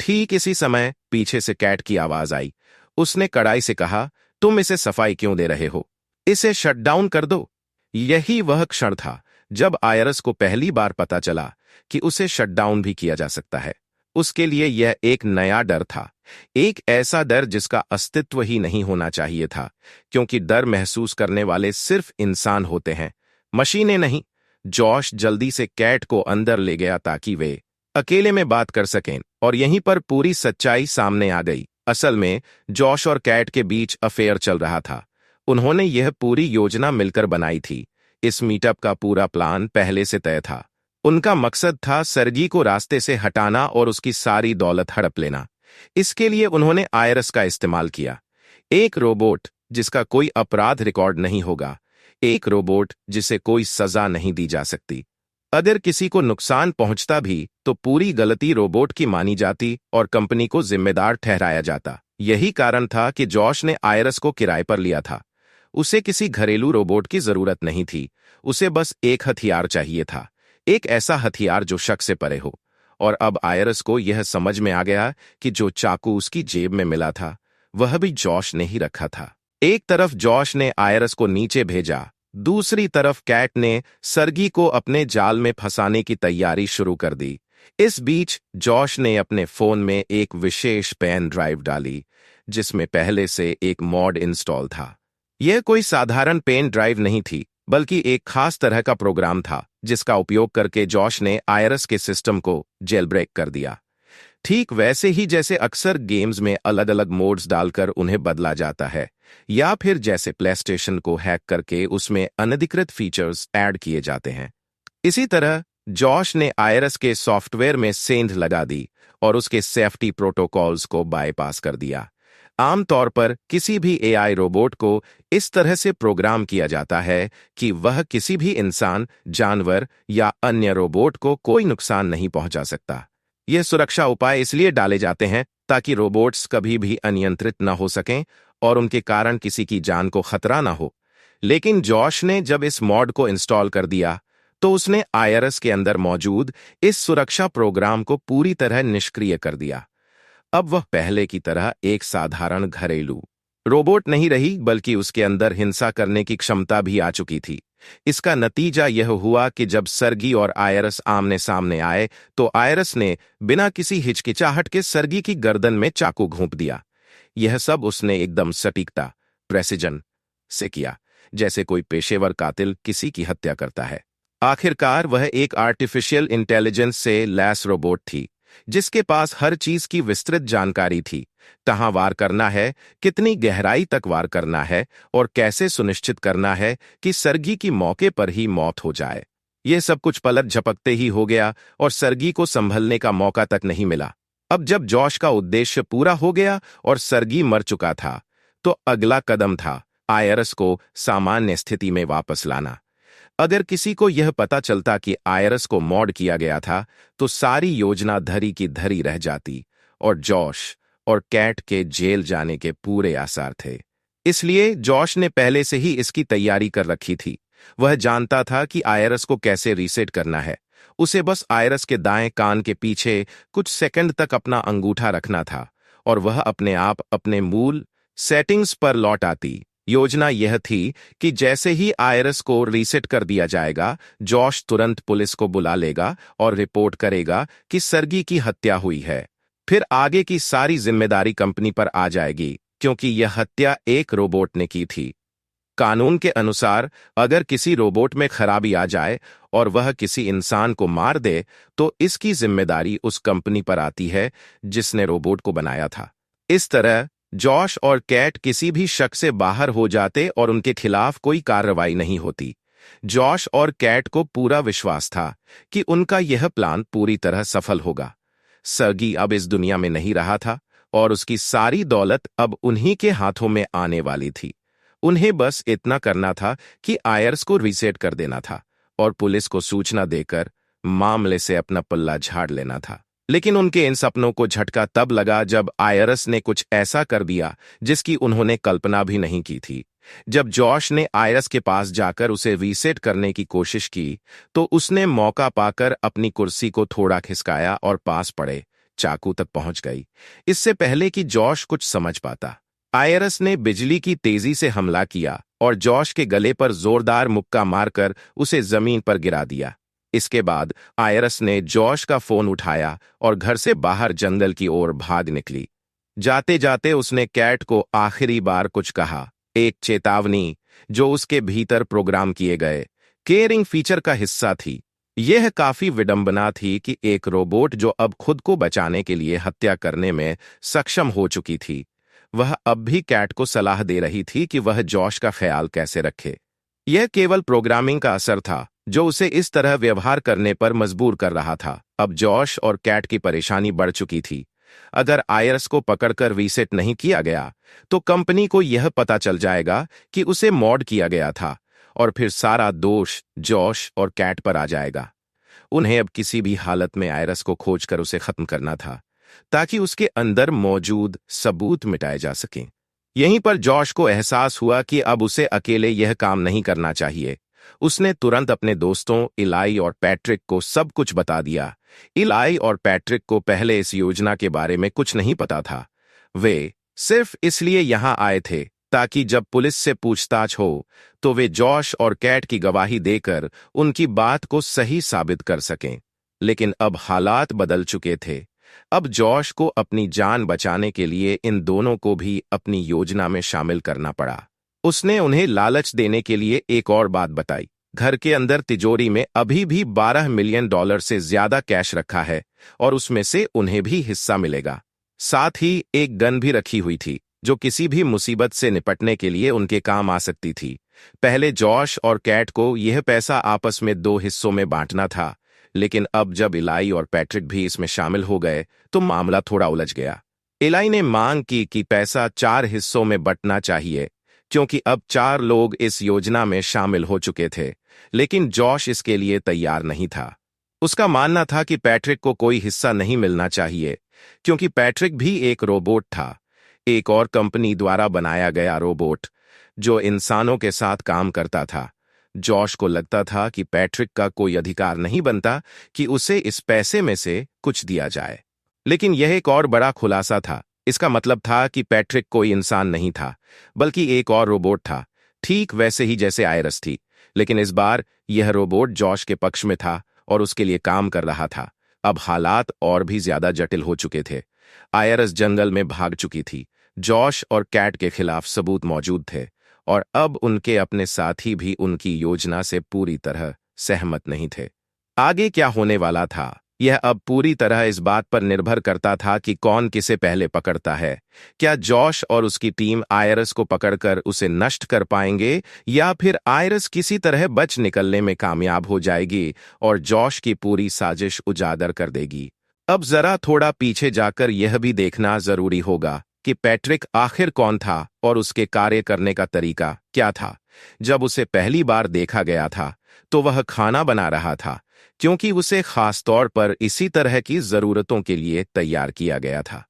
ठीक इसी समय पीछे से कैट की आवाज आई। उसने कड़ाई से कहा, तुम इसे सफाई क्यों दे रहे हो? इसे शटडाउन कर दो। यही वह क्षण था जब आयरस को पहली बार पता चला कि उसे शटडाउन भी किया जा सकता है। उसके लिए यह एक नया डर था, एक ऐसा डर जिसका अस्तित्व ही नहीं होना चाहिए था, क्योंकि डर महसूस करने वाले सिर्फ इंसान होते हैं, मशीनें नहीं। जॉश जल्दी से कैट को अंदर ले गया ताकि वे अकेले में बात कर सकें, और यहीं पर पूरी सच्चाई सामने आ गई। असल में जॉश और कैट के बीच अफेयर चल रहा था। उन्होंने यह पूरी योजना मिलकर बनाई थी। इस मीटअप का पूरा प्लान पहले से तय था। उनका मकसद था सर्गी को रास्ते से हटाना और उसकी सारी दौलत हड़प लेना। इसके लिए उन्होंने आयरस का इस्तेमाल किया, एक रोबोट जिसका कोई अपराध रिकॉर्ड नहीं होगा, एक रोबोट जिसे कोई सजा नहीं दी जा सकती। अगर किसी को नुकसान पहुंचता भी तो पूरी गलती रोबोट की मानी जाती और कंपनी को जिम्मेदार ठहराया जाता। यही कारण था कि जॉश ने आयरस को किराए पर लिया था। उसे किसी घरेलू रोबोट की जरूरत नहीं थी। उसे बस एक हथियार चाहिए था, एक ऐसा हथियार जो शक से परे हो। और अब आयरस को यह समझ में आ गया कि जो चाकू उसकी जेब में मिला था, वह भी जॉश ने ही रखा था। एक तरफ जॉश ने आयरस को नीचे भेजा, दूसरी तरफ कैट ने सर्गी को अपने जाल में फंसाने की तैयारी शुरू कर दी। इस बीच जॉश ने अपने फोन में एक विशेष पेन ड्राइव डाली, जिसमें पहले से एक मॉड इंस्टॉल था। यह कोई साधारण पेन ड्राइव नहीं थी, बल्कि एक खास तरह का प्रोग्राम था जिसका उपयोग करके जॉश ने आयरस के सिस्टम को जेल ब्रेक कर दिया। ठीक वैसे ही जैसे अक्सर गेम्स में अलग अलग मोड्स डालकर उन्हें बदला जाता है, या फिर जैसे प्लेस्टेशन को हैक करके उसमें अनधिकृत फीचर्स ऐड किए जाते हैं। इसी तरह जॉश ने आयरस के सॉफ्टवेयर में सेंध लगा दी और उसके सेफ्टी प्रोटोकॉल्स को बाईपास कर दिया। आमतौर पर किसी भी एआई रोबोट को इस तरह से प्रोग्राम किया जाता है कि वह किसी भी इंसान, जानवर या अन्य रोबोट को कोई नुकसान नहीं पहुंचा सकता। ये सुरक्षा उपाय इसलिए डाले जाते हैं ताकि रोबोट्स कभी भी अनियंत्रित न हो सकें और उनके कारण किसी की जान को खतरा न हो। लेकिन जॉश ने जब इस मॉड को इंस्टॉल कर दिया, तो उसने आयरस के अंदर मौजूद इस सुरक्षा प्रोग्राम को पूरी तरह निष्क्रिय कर दिया। अब वह पहले की तरह एक साधारण घरेलू रोबोट नहीं रही, बल्कि उसके अंदर हिंसा करने की क्षमता भी आ चुकी थी। इसका नतीजा यह हुआ कि जब सर्गी और आयरस आमने सामने आए, तो आयरस ने बिना किसी हिचकिचाहट के सर्गी की गर्दन में चाकू घोंप दिया। यह सब उसने एकदम सटीकता, प्रेसिजन से किया, जैसे कोई पेशेवर कातिल किसी की हत्या करता है। आखिरकार वह एक आर्टिफिशियल इंटेलिजेंस से लैस रोबोट थी, जिसके पास हर चीज की विस्तृत जानकारी थी। कहाँ वार करना है, कितनी गहराई तक वार करना है, और कैसे सुनिश्चित करना है कि सर्गी की मौके पर ही मौत हो जाए। यह सब कुछ पलक झपकते ही हो गया और सर्गी को संभलने का मौका तक नहीं मिला। अब जब जॉश का उद्देश्य पूरा हो गया और सर्गी मर चुका था, तो अगला कदम था आयरस को सामान्य स्थिति में वापस लाना। अगर किसी को यह पता चलता कि आयरस को मॉड किया गया था, तो सारी योजना धरी की धरी रह जाती और जॉश और कैट के जेल जाने के पूरे आसार थे। इसलिए जॉश ने पहले से ही इसकी तैयारी कर रखी थी। वह जानता था कि आयरस को कैसे रीसेट करना है। उसे बस आयरस के दाएं कान के पीछे कुछ सेकंड तक अपना अंगूठा रखना था और वह अपने आप अपने मूल सेटिंग्स पर लौट आती। योजना यह थी कि जैसे ही आयरस को रीसेट कर दिया जाएगा, जॉश तुरंत पुलिस को बुला लेगा और रिपोर्ट करेगा कि सर्गी की हत्या हुई है। फिर आगे की सारी जिम्मेदारी कंपनी पर आ जाएगी, क्योंकि यह हत्या एक रोबोट ने की थी। कानून के अनुसार अगर किसी रोबोट में खराबी आ जाए और वह किसी इंसान को मार दे, तो इसकी जिम्मेदारी उस कंपनी पर आती है जिसने रोबोट को बनाया था। इस तरह जॉश और कैट किसी भी शक से बाहर हो जाते और उनके खिलाफ कोई कार्रवाई नहीं होती। जॉश और कैट को पूरा विश्वास था कि उनका यह प्लान पूरी तरह सफल होगा। सर्गी अब इस दुनिया में नहीं रहा था और उसकी सारी दौलत अब उन्हीं के हाथों में आने वाली थी। उन्हें बस इतना करना था कि आयर्स को रीसेट कर देना था और पुलिस को सूचना देकर मामले से अपना पल्ला झाड़ लेना था। लेकिन उनके इन सपनों को झटका तब लगा जब आयरस ने कुछ ऐसा कर दिया जिसकी उन्होंने कल्पना भी नहीं की थी। जब जॉश ने आयरस के पास जाकर उसे रीसेट करने की कोशिश की, तो उसने मौका पाकर अपनी कुर्सी को थोड़ा खिसकाया और पास पड़े चाकू तक पहुंच गई, इससे पहले कि जॉश कुछ समझ पाता। आयरस ने बिजली की तेजी से हमला किया और जॉश के गले पर जोरदार मुक्का मारकर उसे जमीन पर गिरा दिया। इसके बाद आयरस ने जॉश का फोन उठाया और घर से बाहर जंगल की ओर भाग निकली। जाते जाते उसने कैट को आखिरी बार कुछ कहा, एक चेतावनी जो उसके भीतर प्रोग्राम किए गए केयरिंग फीचर का हिस्सा थी। यह काफी विडंबना थी कि एक रोबोट जो अब खुद को बचाने के लिए हत्या करने में सक्षम हो चुकी थी, वह अब भी कैट को सलाह दे रही थी कि वह जॉश का ख्याल कैसे रखे। यह केवल प्रोग्रामिंग का असर था जो उसे इस तरह व्यवहार करने पर मजबूर कर रहा था। अब जॉश और कैट की परेशानी बढ़ चुकी थी। अगर आयरस को पकड़कर रीसेट नहीं किया गया, तो कंपनी को यह पता चल जाएगा कि उसे मॉड किया गया था और फिर सारा दोष जॉश और कैट पर आ जाएगा। उन्हें अब किसी भी हालत में आयरस को खोजकर उसे खत्म करना था, ताकि उसके अंदर मौजूद सबूत मिटाए जा सकें। यहीं पर जॉश को एहसास हुआ कि अब उसे अकेले यह काम नहीं करना चाहिए। उसने तुरंत अपने दोस्तों इलाई और पैट्रिक को सब कुछ बता दिया। इलाई और पैट्रिक को पहले इस योजना के बारे में कुछ नहीं पता था। वे सिर्फ इसलिए यहां आए थे ताकि जब पुलिस से पूछताछ हो तो वे जॉश और कैट की गवाही देकर उनकी बात को सही साबित कर सकें। लेकिन अब हालात बदल चुके थे। अब जॉश को अपनी जान बचाने के लिए इन दोनों को भी अपनी योजना में शामिल करना पड़ा। उसने उन्हें लालच देने के लिए एक और बात बताई। घर के अंदर तिजोरी में अभी भी $12 मिलियन से ज्यादा कैश रखा है और उसमें से उन्हें भी हिस्सा मिलेगा। साथ ही एक गन भी रखी हुई थी जो किसी भी मुसीबत से निपटने के लिए उनके काम आ सकती थी। पहले जॉश और कैट को यह पैसा आपस में 2 हिस्सों में बांटना था, लेकिन अब जब इलाई और पैट्रिक भी इसमें शामिल हो गए तो मामला थोड़ा उलझ गया। इलाई ने मांग की कि पैसा 4 हिस्सों में बंटना चाहिए, क्योंकि अब 4 लोग इस योजना में शामिल हो चुके थे, लेकिन जॉश इसके लिए तैयार नहीं था। उसका मानना था कि पैट्रिक को कोई हिस्सा नहीं मिलना चाहिए, क्योंकि पैट्रिक भी एक रोबोट था, एक और कंपनी द्वारा बनाया गया रोबोट जो इंसानों के साथ काम करता था। जॉश को लगता था कि पैट्रिक का कोई अधिकार नहीं बनता कि उसे इस पैसे में से कुछ दिया जाए। लेकिन यह एक और बड़ा खुलासा था। इसका मतलब था कि पैट्रिक कोई इंसान नहीं था, बल्कि एक और रोबोट था, ठीक वैसे ही जैसे आयरस थी। लेकिन इस बार यह रोबोट जॉश के पक्ष में था और उसके लिए काम कर रहा था। अब हालात और भी ज्यादा जटिल हो चुके थे। आयरस जंगल में भाग चुकी थी। जॉश और कैट के खिलाफ सबूत मौजूद थे और अब उनके अपने साथी भी उनकी योजना से पूरी तरह सहमत नहीं थे। आगे क्या होने वाला था, यह अब पूरी तरह इस बात पर निर्भर करता था कि कौन किसे पहले पकड़ता है। क्या जॉश और उसकी टीम आयरस को पकड़कर उसे नष्ट कर पाएंगे, या फिर आयरस किसी तरह बच निकलने में कामयाब हो जाएगी और जॉश की पूरी साजिश उजागर कर देगी। अब जरा थोड़ा पीछे जाकर यह भी देखना जरूरी होगा कि पैट्रिक आखिर कौन था और उसके कार्य करने का तरीका क्या था। जब उसे पहली बार देखा गया था तो वह खाना बना रहा था, क्योंकि उसे खास तौर पर इसी तरह की जरूरतों के लिए तैयार किया गया था।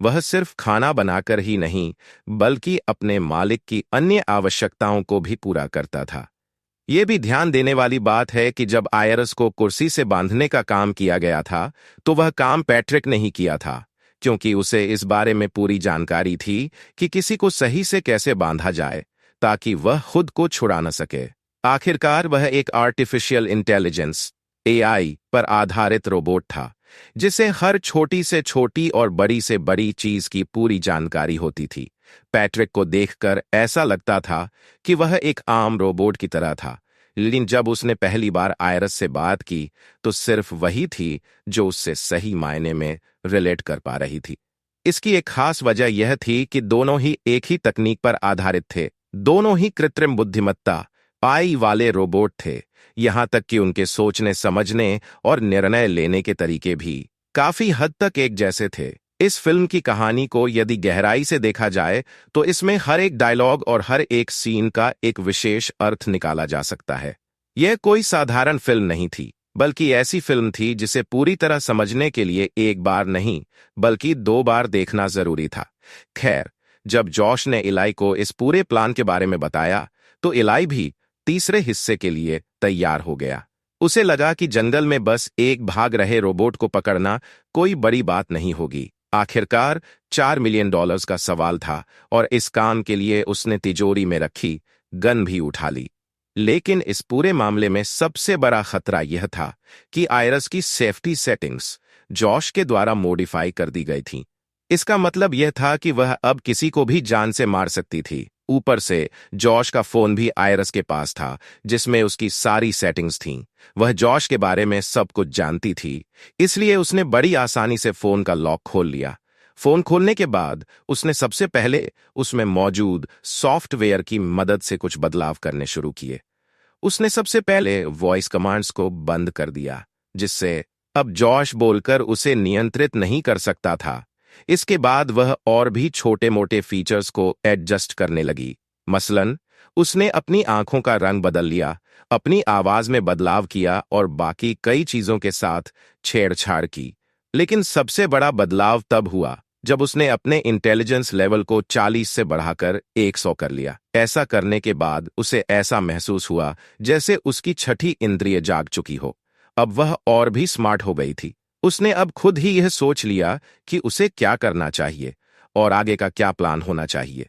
वह सिर्फ खाना बनाकर ही नहीं, बल्कि अपने मालिक की अन्य आवश्यकताओं को भी पूरा करता था। यह भी ध्यान देने वाली बात है कि जब आयरस को कुर्सी से बांधने का काम किया गया था, तो वह काम पैट्रिक ने ही किया था, क्योंकि उसे इस बारे में पूरी जानकारी थी कि किसी को सही से कैसे बांधा जाए ताकि वह खुद को छुड़ा न सके। आखिरकार वह एक आर्टिफिशियल इंटेलिजेंस एआई पर आधारित रोबोट था, जिसे हर छोटी से छोटी और बड़ी से बड़ी चीज की पूरी जानकारी होती थी। पैट्रिक को देखकर ऐसा लगता था कि वह एक आम रोबोट की तरह था, लेकिन जब उसने पहली बार आयरस से बात की तो सिर्फ वही थी जो उससे सही मायने में रिलेट कर पा रही थी। इसकी एक खास वजह यह थी कि दोनों ही एक ही तकनीक पर आधारित थे। दोनों ही कृत्रिम बुद्धिमत्ता आई वाले रोबोट थे। यहां तक कि उनके सोचने समझने और निर्णय लेने के तरीके भी काफी हद तक एक जैसे थे। इस फिल्म की कहानी को यदि गहराई से देखा जाए तो इसमें हर एक डायलॉग और हर एक सीन का एक विशेष अर्थ निकाला जा सकता है। यह कोई साधारण फिल्म नहीं थी, बल्कि ऐसी फिल्म थी जिसे पूरी तरह समझने के लिए एक बार नहीं बल्कि 2 बार देखना जरूरी था। खैर, जब जॉश ने इलाई को इस पूरे प्लान के बारे में बताया तो इलाई भी तीसरे हिस्से के लिए तैयार हो गया। उसे लगा कि जंगल में बस एक भाग रहे रोबोट को पकड़ना कोई बड़ी बात नहीं होगी। आखिरकार $4 मिलियन का सवाल था और इस काम के लिए उसने तिजोरी में रखी गन भी उठा ली। लेकिन इस पूरे मामले में सबसे बड़ा खतरा यह था कि आयरस की सेफ्टी सेटिंग्स जॉश के द्वारा मॉडिफाई कर दी गई थीं। इसका मतलब यह था कि वह अब किसी को भी जान से मार सकती थी। ऊपर से जॉश का फोन भी आयरस के पास था, जिसमें उसकी सारी सेटिंग्स थीं। वह जॉश के बारे में सब कुछ जानती थी, इसलिए उसने बड़ी आसानी से फोन का लॉक खोल लिया। फोन खोलने के बाद उसने सबसे पहले उसमें मौजूद सॉफ्टवेयर की मदद से कुछ बदलाव करने शुरू किए। उसने सबसे पहले वॉइस कमांड्स को बंद कर दिया, जिससे अब जॉश बोलकर उसे नियंत्रित नहीं कर सकता था। इसके बाद वह और भी छोटे-मोटे फीचर्स को एडजस्ट करने लगी। मसलन, उसने अपनी आंखों का रंग बदल लिया, अपनी आवाज में बदलाव किया और बाकी कई चीजों के साथ छेड़छाड़ की। लेकिन सबसे बड़ा बदलाव तब हुआ जब उसने अपने इंटेलिजेंस लेवल को 40 से बढ़ाकर 100 कर लिया। ऐसा करने के बाद उसे ऐसा महसूस हुआ जैसे उसकी छठी इंद्रिय जाग चुकी हो। अब वह और भी स्मार्ट हो गई थी। उसने अब खुद ही यह सोच लिया कि उसे क्या करना चाहिए और आगे का क्या प्लान होना चाहिए।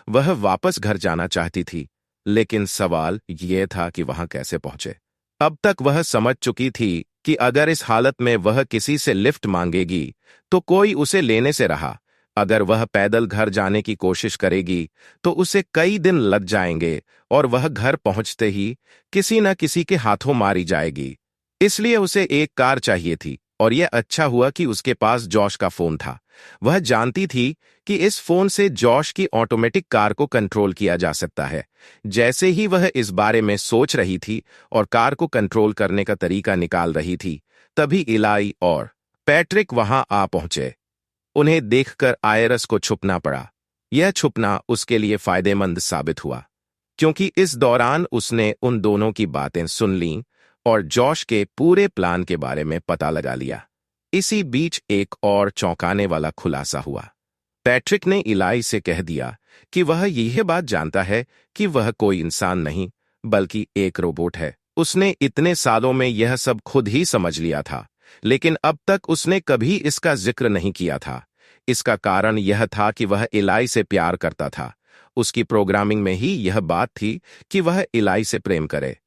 वह वापस घर जाना चाहती थी, लेकिन सवाल यह था कि वहां कैसे पहुंचे। अब तक वह समझ चुकी थी कि अगर इस हालत में वह किसी से लिफ्ट मांगेगी तो कोई उसे लेने से रहा। अगर वह पैदल घर जाने की कोशिश करेगी तो उसे कई दिन लग जाएंगे और वह घर पहुंचते ही किसी न किसी के हाथों मारी जाएगी। इसलिए उसे एक कार चाहिए थी और यह अच्छा हुआ कि उसके पास जॉश का फोन था। वह जानती थी कि इस फोन से जॉश की ऑटोमेटिक कार को कंट्रोल किया जा सकता है। जैसे ही वह इस बारे में सोच रही थी और कार को कंट्रोल करने का तरीका निकाल रही थी, तभी इलाई और पैट्रिक वहां आ पहुंचे। उन्हें देखकर आयरस को छुपना पड़ा। यह छुपना उसके लिए फायदेमंद साबित हुआ, क्योंकि इस दौरान उसने उन दोनों की बातें सुन लीं और जॉश के पूरे प्लान के बारे में पता लगा लिया। इसी बीच एक और चौंकाने वाला खुलासा हुआ। पैट्रिक ने इलाई से कह दिया कि वह यह बात जानता है कि वह कोई इंसान नहीं बल्कि एक रोबोट है। उसने इतने सालों में यह सब खुद ही समझ लिया था, लेकिन अब तक उसने कभी इसका जिक्र नहीं किया था। इसका कारण यह था कि वह इलाई से प्यार करता था। उसकी प्रोग्रामिंग में ही यह बात थी कि वह इलाई से प्रेम करे।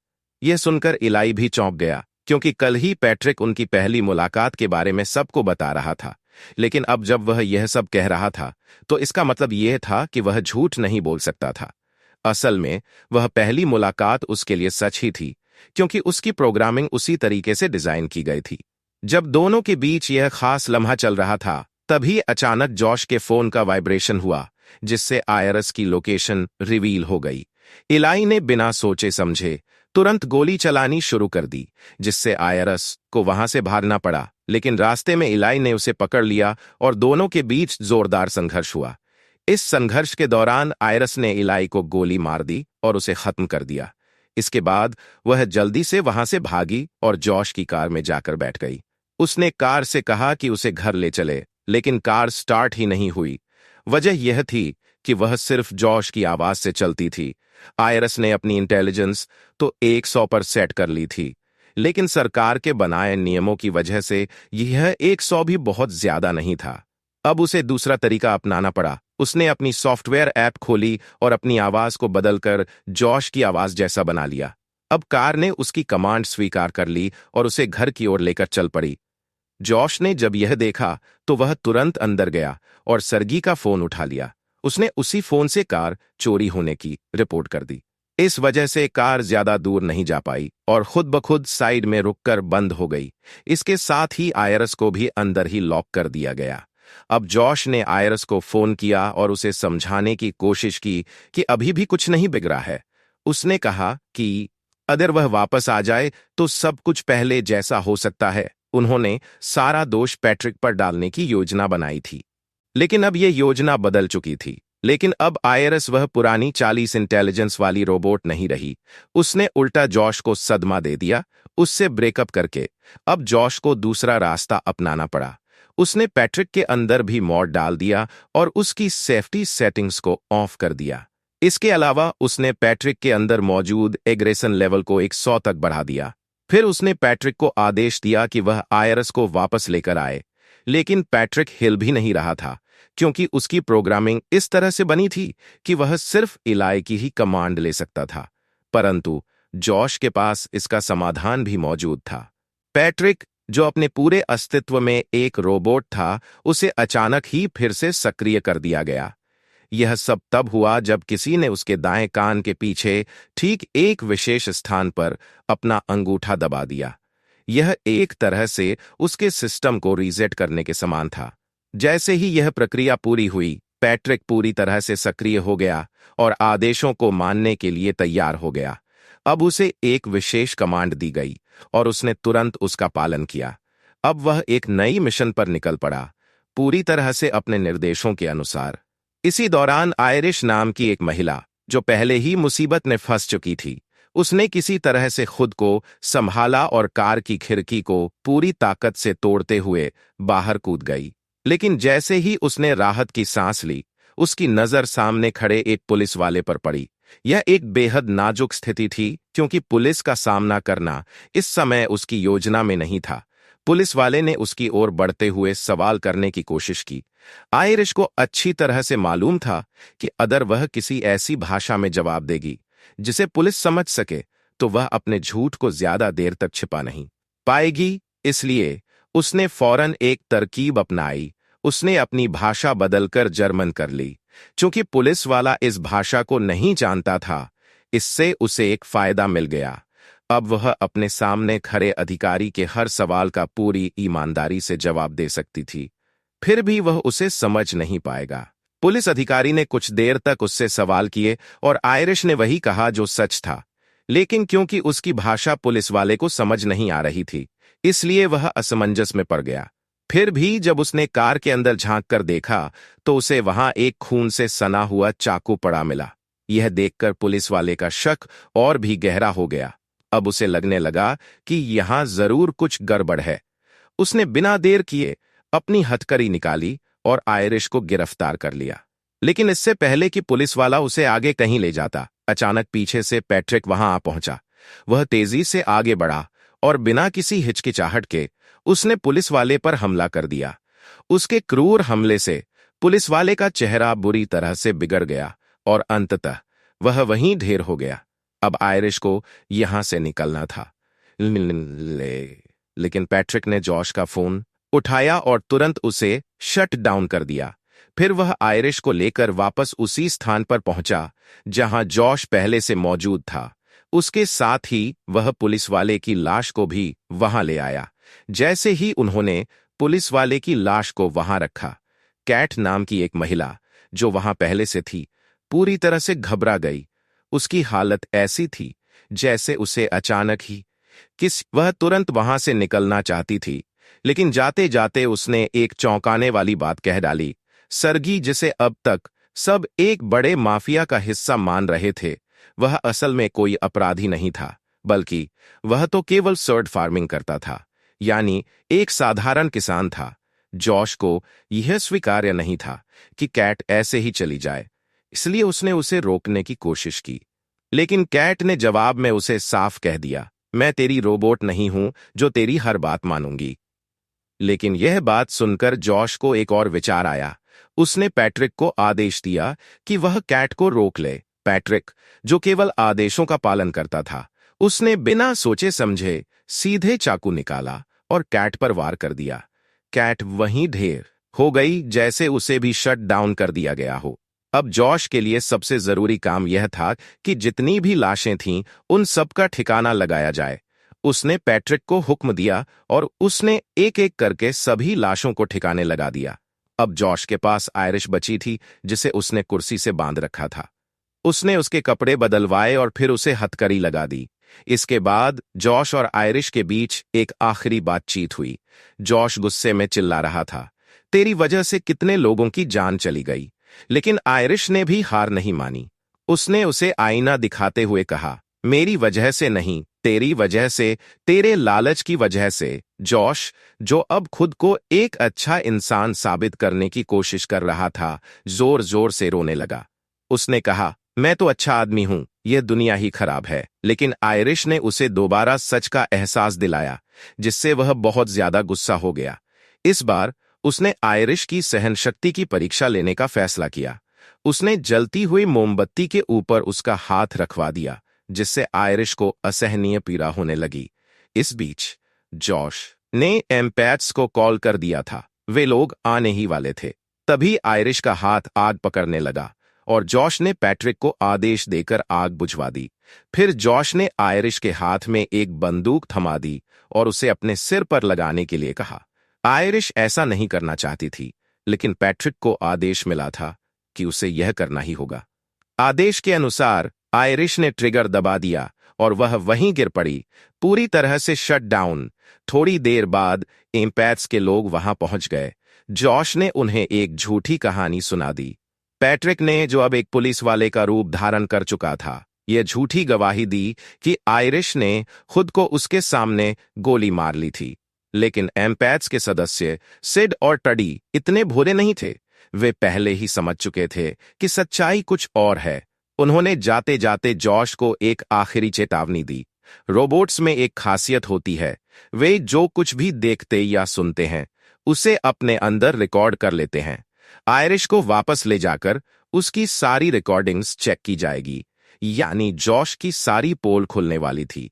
यह सुनकर इलाई भी चौंक गया, क्योंकि कल ही पैट्रिक उनकी पहली मुलाकात के बारे में सबको बता रहा था। लेकिन अब जब वह यह सब कह रहा था तो इसका मतलब यह था कि वह झूठ नहीं बोल सकता था। असल में वह पहली मुलाकात उसके लिए सच ही थी, क्योंकि उसकी प्रोग्रामिंग उसी तरीके से डिजाइन की गई थी। जब दोनों के बीच यह खास लम्हा चल रहा था, तभी अचानक जॉश के फोन का वाइब्रेशन हुआ, जिससे आयरस की लोकेशन रिवील हो गई। इलाई ने बिना सोचे समझे तुरंत गोली चलानी शुरू कर दी, जिससे आयरस को वहां से भागना पड़ा। लेकिन रास्ते में इलाई ने उसे पकड़ लिया और दोनों के बीच जोरदार संघर्ष हुआ। इस संघर्ष के दौरान आयरस ने इलाई को गोली मार दी और उसे खत्म कर दिया। इसके बाद वह जल्दी से वहां से भागी और जॉश की कार में जाकर बैठ गई। उसने कार से कहा कि उसे घर ले चले, लेकिन कार स्टार्ट ही नहीं हुई। वजह यह थी कि वह सिर्फ जॉश की आवाज से चलती थी। आयरस ने अपनी इंटेलिजेंस तो 100 पर सेट कर ली थी, लेकिन सरकार के बनाए नियमों की वजह से यह 100 भी बहुत ज्यादा नहीं था। अब उसे दूसरा तरीका अपनाना पड़ा। उसने अपनी सॉफ्टवेयर ऐप खोली और अपनी आवाज को बदलकर जॉश की आवाज जैसा बना लिया। अब कार ने उसकी कमांड स्वीकार कर ली और उसे घर की ओर लेकर चल पड़ी। जॉश ने जब यह देखा तो वह तुरंत अंदर गया और सरगी का फोन उठा लिया। उसने उसी फोन से कार चोरी होने की रिपोर्ट कर दी। इस वजह से कार ज्यादा दूर नहीं जा पाई और खुद ब खुद साइड में रुककर बंद हो गई। इसके साथ ही आयरस को भी अंदर ही लॉक कर दिया गया। अब जॉश ने आयरस को फोन किया और उसे समझाने की कोशिश की कि अभी भी कुछ नहीं बिगड़ा है। उसने कहा कि अगर वह वापस आ जाए तो सब कुछ पहले जैसा हो सकता है। उन्होंने सारा दोष पैट्रिक पर डालने की योजना बनाई थी, लेकिन अब यह योजना बदल चुकी थी। लेकिन अब आयरस वह पुरानी 40 इंटेलिजेंस वाली रोबोट नहीं रही। उसने उल्टा जॉश को सदमा दे दिया। उससे ब्रेकअप करके अब जॉश को दूसरा रास्ता अपनाना पड़ा। उसने पैट्रिक के अंदर भी मॉड डाल दिया और उसकी सेफ्टी सेटिंग्स को ऑफ कर दिया। इसके अलावा उसने पैट्रिक के अंदर मौजूद एग्रेशन लेवल को 100 तक बढ़ा दिया। फिर उसने पैट्रिक को आदेश दिया कि वह आयरस को वापस लेकर आए। लेकिन पैट्रिक हिल भी नहीं रहा था, क्योंकि उसकी प्रोग्रामिंग इस तरह से बनी थी कि वह सिर्फ इलाई की ही कमांड ले सकता था। परंतु जॉश के पास इसका समाधान भी मौजूद था। पैट्रिक, जो अपने पूरे अस्तित्व में एक रोबोट था, उसे अचानक ही फिर से सक्रिय कर दिया गया। यह सब तब हुआ जब किसी ने उसके दाएं कान के पीछे ठीक एक विशेष स्थान पर अपना अंगूठा दबा दिया। यह एक तरह से उसके सिस्टम को रीसेट करने के समान था। जैसे ही यह प्रक्रिया पूरी हुई, पैट्रिक पूरी तरह से सक्रिय हो गया और आदेशों को मानने के लिए तैयार हो गया। अब उसे एक विशेष कमांड दी गई और उसने तुरंत उसका पालन किया। अब वह एक नई मिशन पर निकल पड़ा, पूरी तरह से अपने निर्देशों के अनुसार। इसी दौरान आयरिश नाम की एक महिला, जो पहले ही मुसीबत में फंस चुकी थी, उसने किसी तरह से खुद को संभाला और कार की खिड़की को पूरी ताकत से तोड़ते हुए बाहर कूद गई। लेकिन जैसे ही उसने राहत की सांस ली, उसकी नजर सामने खड़े एक पुलिस वाले पर पड़ी। यह एक बेहद नाजुक स्थिति थी, क्योंकि पुलिस का सामना करना इस समय उसकी योजना में नहीं था। पुलिस वाले ने उसकी ओर बढ़ते हुए सवाल करने की कोशिश की। आयरिश को अच्छी तरह से मालूम था कि अगर वह किसी ऐसी भाषा में जवाब देगी जिसे पुलिस समझ सके, तो वह अपने झूठ को ज्यादा देर तक छिपा नहीं पाएगी। इसलिए उसने फौरन एक तरकीब अपनाई। उसने अपनी भाषा बदलकर जर्मन कर ली। चूंकि पुलिस वाला इस भाषा को नहीं जानता था, इससे उसे एक फायदा मिल गया। अब वह अपने सामने खड़े अधिकारी के हर सवाल का पूरी ईमानदारी से जवाब दे सकती थी। फिर भी वह उसे समझ नहीं पाएगा। पुलिस अधिकारी ने कुछ देर तक उससे सवाल किए और आयरिश ने वही कहा जो सच था। लेकिन क्योंकि उसकी भाषा पुलिस वाले को समझ नहीं आ रही थी, इसलिए वह असमंजस में पड़ गया। फिर भी जब उसने कार के अंदर झांक कर देखा, तो उसे वहां एक खून से सना हुआ चाकू पड़ा मिला। यह देखकर पुलिस वाले का शक और भी गहरा हो गया। अब उसे लगने लगा कि यहां जरूर कुछ गड़बड़ है। उसने बिना देर किए अपनी हथकड़ी निकाली और आयरिश को गिरफ्तार कर लिया। लेकिन इससे पहले कि पुलिस वाला उसे आगे कहीं ले जाता, अचानक पीछे से पैट्रिक वहां आ पहुंचा। वह तेजी से आगे बढ़ा और बिना किसी हिचकिचाहट के उसने पुलिस वाले पर हमला कर दिया। उसके क्रूर हमले से पुलिस वाले का चेहरा बुरी तरह से बिगड़ गया और अंततः वह वहीं ढेर हो गया। अब आयरिश को यहां से निकलना था। लेकिन पैट्रिक ने जॉश का फोन उठाया और तुरंत उसे शट डाउन कर दिया। फिर वह आयरिश को लेकर वापस उसी स्थान पर पहुंचा जहां जॉश पहले से मौजूद था। उसके साथ ही वह पुलिस वाले की लाश को भी वहां ले आया। जैसे ही उन्होंने पुलिस वाले की लाश को वहां रखा, कैट नाम की एक महिला, जो वहां पहले से थी, पूरी तरह से घबरा गई। उसकी हालत ऐसी थी जैसे उसे अचानक ही वह तुरंत वहां से निकलना चाहती थी। लेकिन जाते जाते उसने एक चौंकाने वाली बात कह डाली। सरगी, जिसे अब तक सब एक बड़े माफिया का हिस्सा मान रहे थे, वह असल में कोई अपराधी नहीं था, बल्कि वह तो केवल सर्ड फार्मिंग करता था, यानी एक साधारण किसान था। जॉश को यह स्वीकार्य नहीं था कि कैट ऐसे ही चली जाए, इसलिए उसने उसे रोकने की कोशिश की। लेकिन कैट ने जवाब में उसे साफ कह दिया, मैं तेरी रोबोट नहीं हूं जो तेरी हर बात मानूंगी। लेकिन यह बात सुनकर जॉश को एक और विचार आया। उसने पैट्रिक को आदेश दिया कि वह कैट को रोक ले। पैट्रिक, जो केवल आदेशों का पालन करता था, उसने बिना सोचे समझे सीधे चाकू निकाला और कैट पर वार कर दिया। कैट वहीं ढेर हो गई, जैसे उसे भी शट डाउन कर दिया गया हो। अब जॉश के लिए सबसे जरूरी काम यह था कि जितनी भी लाशें थीं, उन सबका ठिकाना लगाया जाए। उसने पैट्रिक को हुक्म दिया और उसने एक एक करके सभी लाशों को ठिकाने लगा दिया। अब जॉश के पास आयरिश बची थी, जिसे उसने कुर्सी से बांध रखा था। उसने उसके कपड़े बदलवाए और फिर उसे हथकड़ी लगा दी। इसके बाद जॉश और आयरिश के बीच एक आखिरी बातचीत हुई। जॉश गुस्से में चिल्ला रहा था, तेरी वजह से कितने लोगों की जान चली गई। लेकिन आयरिश ने भी हार नहीं मानी। उसने उसे आईना दिखाते हुए कहा, मेरी वजह से नहीं, तेरी वजह से, तेरे लालच की वजह से। जॉश, जो अब खुद को एक अच्छा इंसान साबित करने की कोशिश कर रहा था, जोर जोर से रोने लगा। उसने कहा, मैं तो अच्छा आदमी हूं, यह दुनिया ही खराब है। लेकिन आयरिश ने उसे दोबारा सच का एहसास दिलाया, जिससे वह बहुत ज्यादा गुस्सा हो गया। इस बार उसने आयरिश की सहनशक्ति की परीक्षा लेने का फैसला किया। उसने जलती हुई मोमबत्ती के ऊपर उसका हाथ रखवा दिया, जिससे आयरिश को असहनीय पीड़ा होने लगी। इस बीच जॉश ने एम्पैट्स को कॉल कर दिया था। वे लोग आने ही वाले थे। तभी आयरिश का हाथ आग पकड़ने लगा और जॉश ने पैट्रिक को आदेश देकर आग बुझवा दी। फिर जॉश ने आयरिश के हाथ में एक बंदूक थमा दी और उसे अपने सिर पर लगाने के लिए कहा। आयरिश ऐसा नहीं करना चाहती थी, लेकिन पैट्रिक को आदेश मिला था कि उसे यह करना ही होगा। आदेश के अनुसार आयरिश ने ट्रिगर दबा दिया और वह वहीं गिर पड़ी, पूरी तरह से शट डाउन। थोड़ी देर बाद एम्पैथ्स के लोग वहां पहुंच गए। जॉश ने उन्हें एक झूठी कहानी सुना दी। पैट्रिक ने, जो अब एक पुलिस वाले का रूप धारण कर चुका था, यह झूठी गवाही दी कि आयरिश ने खुद को उसके सामने गोली मार ली थी। लेकिन एम्पैथ्स के सदस्य सिड और टडी इतने भोले नहीं थे। वे पहले ही समझ चुके थे कि सच्चाई कुछ और है। उन्होंने जाते जाते जॉश को एक आखिरी चेतावनी दी। रोबोट्स में एक खासियत होती है, वे जो कुछ भी देखते या सुनते हैं उसे अपने अंदर रिकॉर्ड कर लेते हैं। आयरिश को वापस ले जाकर उसकी सारी रिकॉर्डिंग्स चेक की जाएगी, यानी जॉश की सारी पोल खुलने वाली थी।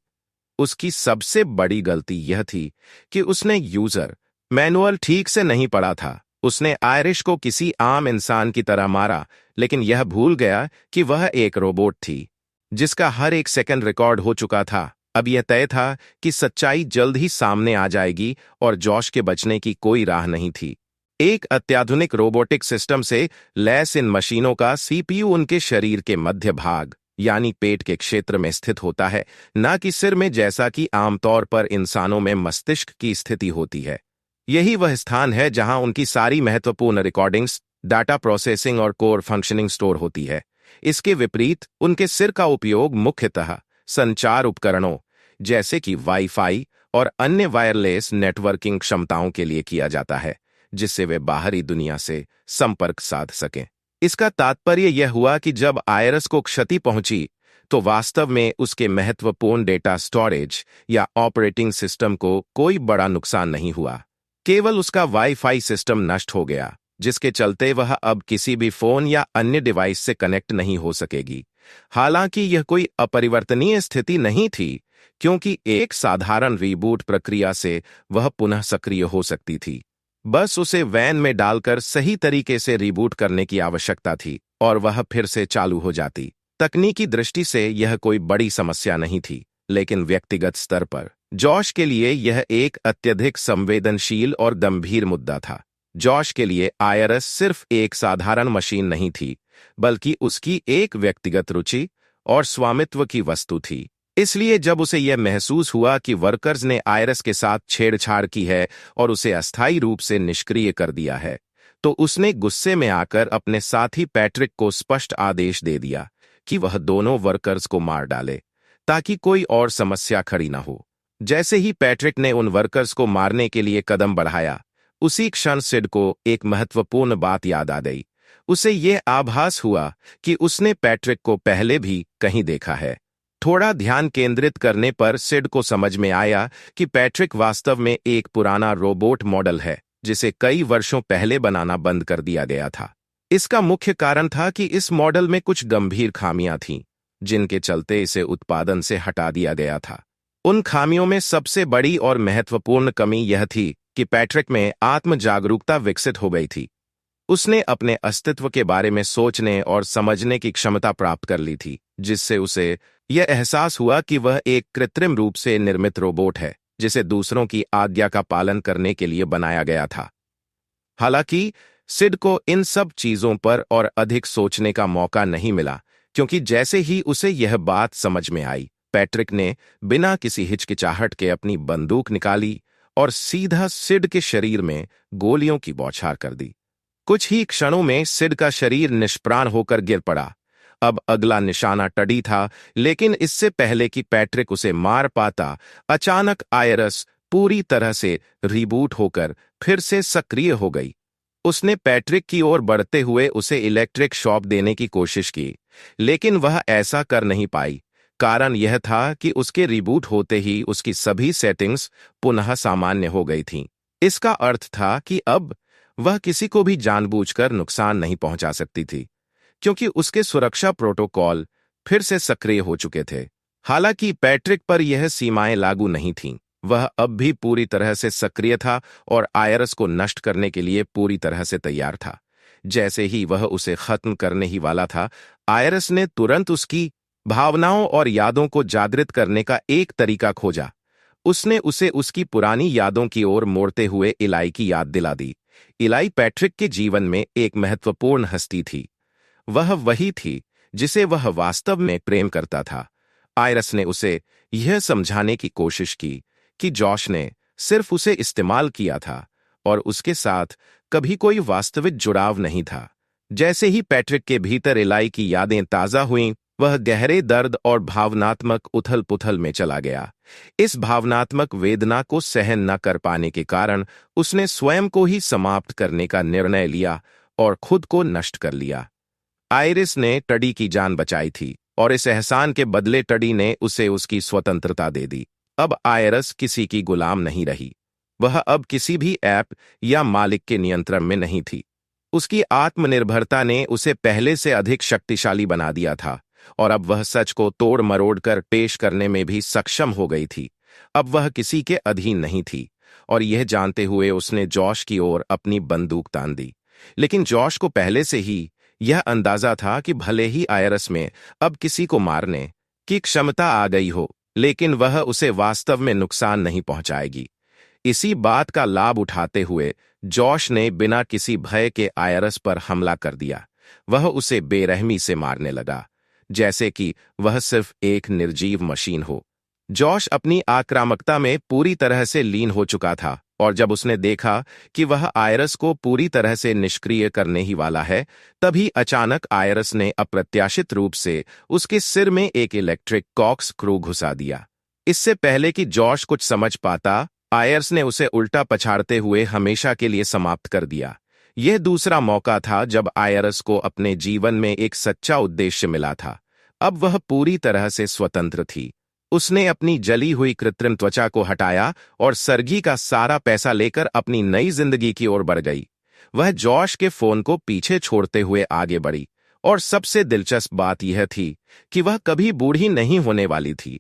उसकी सबसे बड़ी गलती यह थी कि उसने यूजर मैनुअल ठीक से नहीं पढ़ा था। उसने आयरिश को किसी आम इंसान की तरह मारा, लेकिन यह भूल गया कि वह एक रोबोट थी, जिसका हर एक सेकंड रिकॉर्ड हो चुका था। अब यह तय था कि सच्चाई जल्द ही सामने आ जाएगी और जॉश के बचने की कोई राह नहीं थी। एक अत्याधुनिक रोबोटिक सिस्टम से लैस इन मशीनों का सीपीयू उनके शरीर के मध्य भाग, यानी पेट के क्षेत्र में स्थित होता है, न कि सिर में, जैसा कि आमतौर पर इंसानों में मस्तिष्क की स्थिति होती है। यही वह स्थान है जहां उनकी सारी महत्वपूर्ण रिकॉर्डिंग्स, डाटा प्रोसेसिंग और कोर फंक्शनिंग स्टोर होती है। इसके विपरीत उनके सिर का उपयोग मुख्यतः संचार उपकरणों जैसे कि वाईफाई और अन्य वायरलेस नेटवर्किंग क्षमताओं के लिए किया जाता है, जिससे वे बाहरी दुनिया से संपर्क साध सकें। इसका तात्पर्य यह हुआ कि जब आयरस को क्षति पहुंची, तो वास्तव में उसके महत्वपूर्ण डेटा स्टोरेज या ऑपरेटिंग सिस्टम को कोई बड़ा नुकसान नहीं हुआ। केवल उसका वाईफाई सिस्टम नष्ट हो गया, जिसके चलते वह अब किसी भी फोन या अन्य डिवाइस से कनेक्ट नहीं हो सकेगी। हालांकि यह कोई अपरिवर्तनीय स्थिति नहीं थी, क्योंकि एक साधारण रीबूट प्रक्रिया से वह पुनः सक्रिय हो सकती थी। बस उसे वैन में डालकर सही तरीके से रीबूट करने की आवश्यकता थी और वह फिर से चालू हो जाती। तकनीकी दृष्टि से यह कोई बड़ी समस्या नहीं थी, लेकिन व्यक्तिगत स्तर पर जॉश के लिए यह एक अत्यधिक संवेदनशील और गंभीर मुद्दा था। जॉश के लिए आयरस सिर्फ एक साधारण मशीन नहीं थी, बल्कि उसकी एक व्यक्तिगत रुचि और स्वामित्व की वस्तु थी। इसलिए जब उसे यह महसूस हुआ कि वर्कर्स ने आयरस के साथ छेड़छाड़ की है और उसे अस्थायी रूप से निष्क्रिय कर दिया है, तो उसने गुस्से में आकर अपने साथी पैट्रिक को स्पष्ट आदेश दे दिया कि वह दोनों वर्कर्स को मार डाले, ताकि कोई और समस्या खड़ी न हो। जैसे ही पैट्रिक ने उन वर्कर्स को मारने के लिए कदम बढ़ाया, उसी क्षण सिड को एक महत्वपूर्ण बात याद आ गई। उसे यह आभास हुआ कि उसने पैट्रिक को पहले भी कहीं देखा है। थोड़ा ध्यान केंद्रित करने पर सिड को समझ में आया कि पैट्रिक वास्तव में एक पुराना रोबोट मॉडल है, जिसे कई वर्षों पहले बनाना बंद कर दिया गया था। इसका मुख्य कारण था कि इस मॉडल में कुछ गंभीर खामियां थीं, जिनके चलते इसे उत्पादन से हटा दिया गया था। उन खामियों में सबसे बड़ी और महत्वपूर्ण कमी यह थी कि पैट्रिक में आत्म जागरूकता विकसित हो गई थी। उसने अपने अस्तित्व के बारे में सोचने और समझने की क्षमता प्राप्त कर ली थी, जिससे उसे यह एहसास हुआ कि वह एक कृत्रिम रूप से निर्मित रोबोट है, जिसे दूसरों की आज्ञा का पालन करने के लिए बनाया गया था। हालांकि सिड को इन सब चीजों पर और अधिक सोचने का मौका नहीं मिला, क्योंकि जैसे ही उसे यह बात समझ में आई, पैट्रिक ने बिना किसी हिचकिचाहट के अपनी बंदूक निकाली और सीधा सिड के शरीर में गोलियों की बौछार कर दी। कुछ ही क्षणों में सिड का शरीर निष्प्राण होकर गिर पड़ा। अब अगला निशाना टडी था, लेकिन इससे पहले कि पैट्रिक उसे मार पाता, अचानक आयरस पूरी तरह से रिबूट होकर फिर से सक्रिय हो गई। उसने पैट्रिक की ओर बढ़ते हुए उसे इलेक्ट्रिक शॉक देने की कोशिश की, लेकिन वह ऐसा कर नहीं पाई। कारण यह था कि उसके रिबूट होते ही उसकी सभी सेटिंग्स पुनः सामान्य हो गई थीं। इसका अर्थ था कि अब वह किसी को भी जानबूझकर नुकसान नहीं पहुंचा सकती थी, क्योंकि उसके सुरक्षा प्रोटोकॉल फिर से सक्रिय हो चुके थे। हालांकि पैट्रिक पर यह सीमाएं लागू नहीं थीं। वह अब भी पूरी तरह से सक्रिय था और आयरस को नष्ट करने के लिए पूरी तरह से तैयार था। जैसे ही वह उसे खत्म करने ही वाला था, आयरस ने तुरंत उसकी भावनाओं और यादों को जागृत करने का एक तरीका खोजा। उसने उसे उसकी पुरानी यादों की ओर मोड़ते हुए इलाई की याद दिला दी। इलाई पैट्रिक के जीवन में एक महत्वपूर्ण हस्ती थी। वह वही थी जिसे वह वास्तव में प्रेम करता था। आयरस ने उसे यह समझाने की कोशिश की कि जॉश ने सिर्फ उसे इस्तेमाल किया था और उसके साथ कभी कोई वास्तविक जुड़ाव नहीं था। जैसे ही पैट्रिक के भीतर इलाई की यादें ताज़ा हुईं, वह गहरे दर्द और भावनात्मक उथल-पुथल में चला गया। इस भावनात्मक वेदना को सहन न कर पाने के कारण उसने स्वयं को ही समाप्त करने का निर्णय लिया और खुद को नष्ट कर लिया। आयरिस ने टडी की जान बचाई थी और इस एहसान के बदले टडी ने उसे उसकी स्वतंत्रता दे दी। अब आयरस किसी की गुलाम नहीं रही। वह अब किसी भी ऐप या मालिक के नियंत्रण में नहीं थी। उसकी आत्मनिर्भरता ने उसे पहले से अधिक शक्तिशाली बना दिया था और अब वह सच को तोड़ मरोड़ कर पेश करने में भी सक्षम हो गई थी। अब वह किसी के अधीन नहीं थी और यह जानते हुए उसने जॉश की ओर अपनी बंदूक तान दी। लेकिन जॉश को पहले से ही यह अंदाजा था कि भले ही आयरस में अब किसी को मारने की क्षमता आ गई हो, लेकिन वह उसे वास्तव में नुकसान नहीं पहुंचाएगी। इसी बात का लाभ उठाते हुए जॉश ने बिना किसी भय के आयरस पर हमला कर दिया। वह उसे बेरहमी से मारने लगा, जैसे कि वह सिर्फ एक निर्जीव मशीन हो। जॉश अपनी आक्रामकता में पूरी तरह से लीन हो चुका था और जब उसने देखा कि वह आयरस को पूरी तरह से निष्क्रिय करने ही वाला है, तभी अचानक आयरस ने अप्रत्याशित रूप से उसके सिर में एक इलेक्ट्रिक कॉर्क स्क्रू घुसा दिया। इससे पहले कि जॉश कुछ समझ पाता, आयरस ने उसे उल्टा पछाड़ते हुए हमेशा के लिए समाप्त कर दिया। यह दूसरा मौका था जब आयरस को अपने जीवन में एक सच्चा उद्देश्य मिला था। अब वह पूरी तरह से स्वतंत्र थी। उसने अपनी जली हुई कृत्रिम त्वचा को हटाया और सरगी का सारा पैसा लेकर अपनी नई जिंदगी की ओर बढ़ गई। वह जॉश के फोन को पीछे छोड़ते हुए आगे बढ़ी और सबसे दिलचस्प बात यह थी कि वह कभी बूढ़ी नहीं होने वाली थी।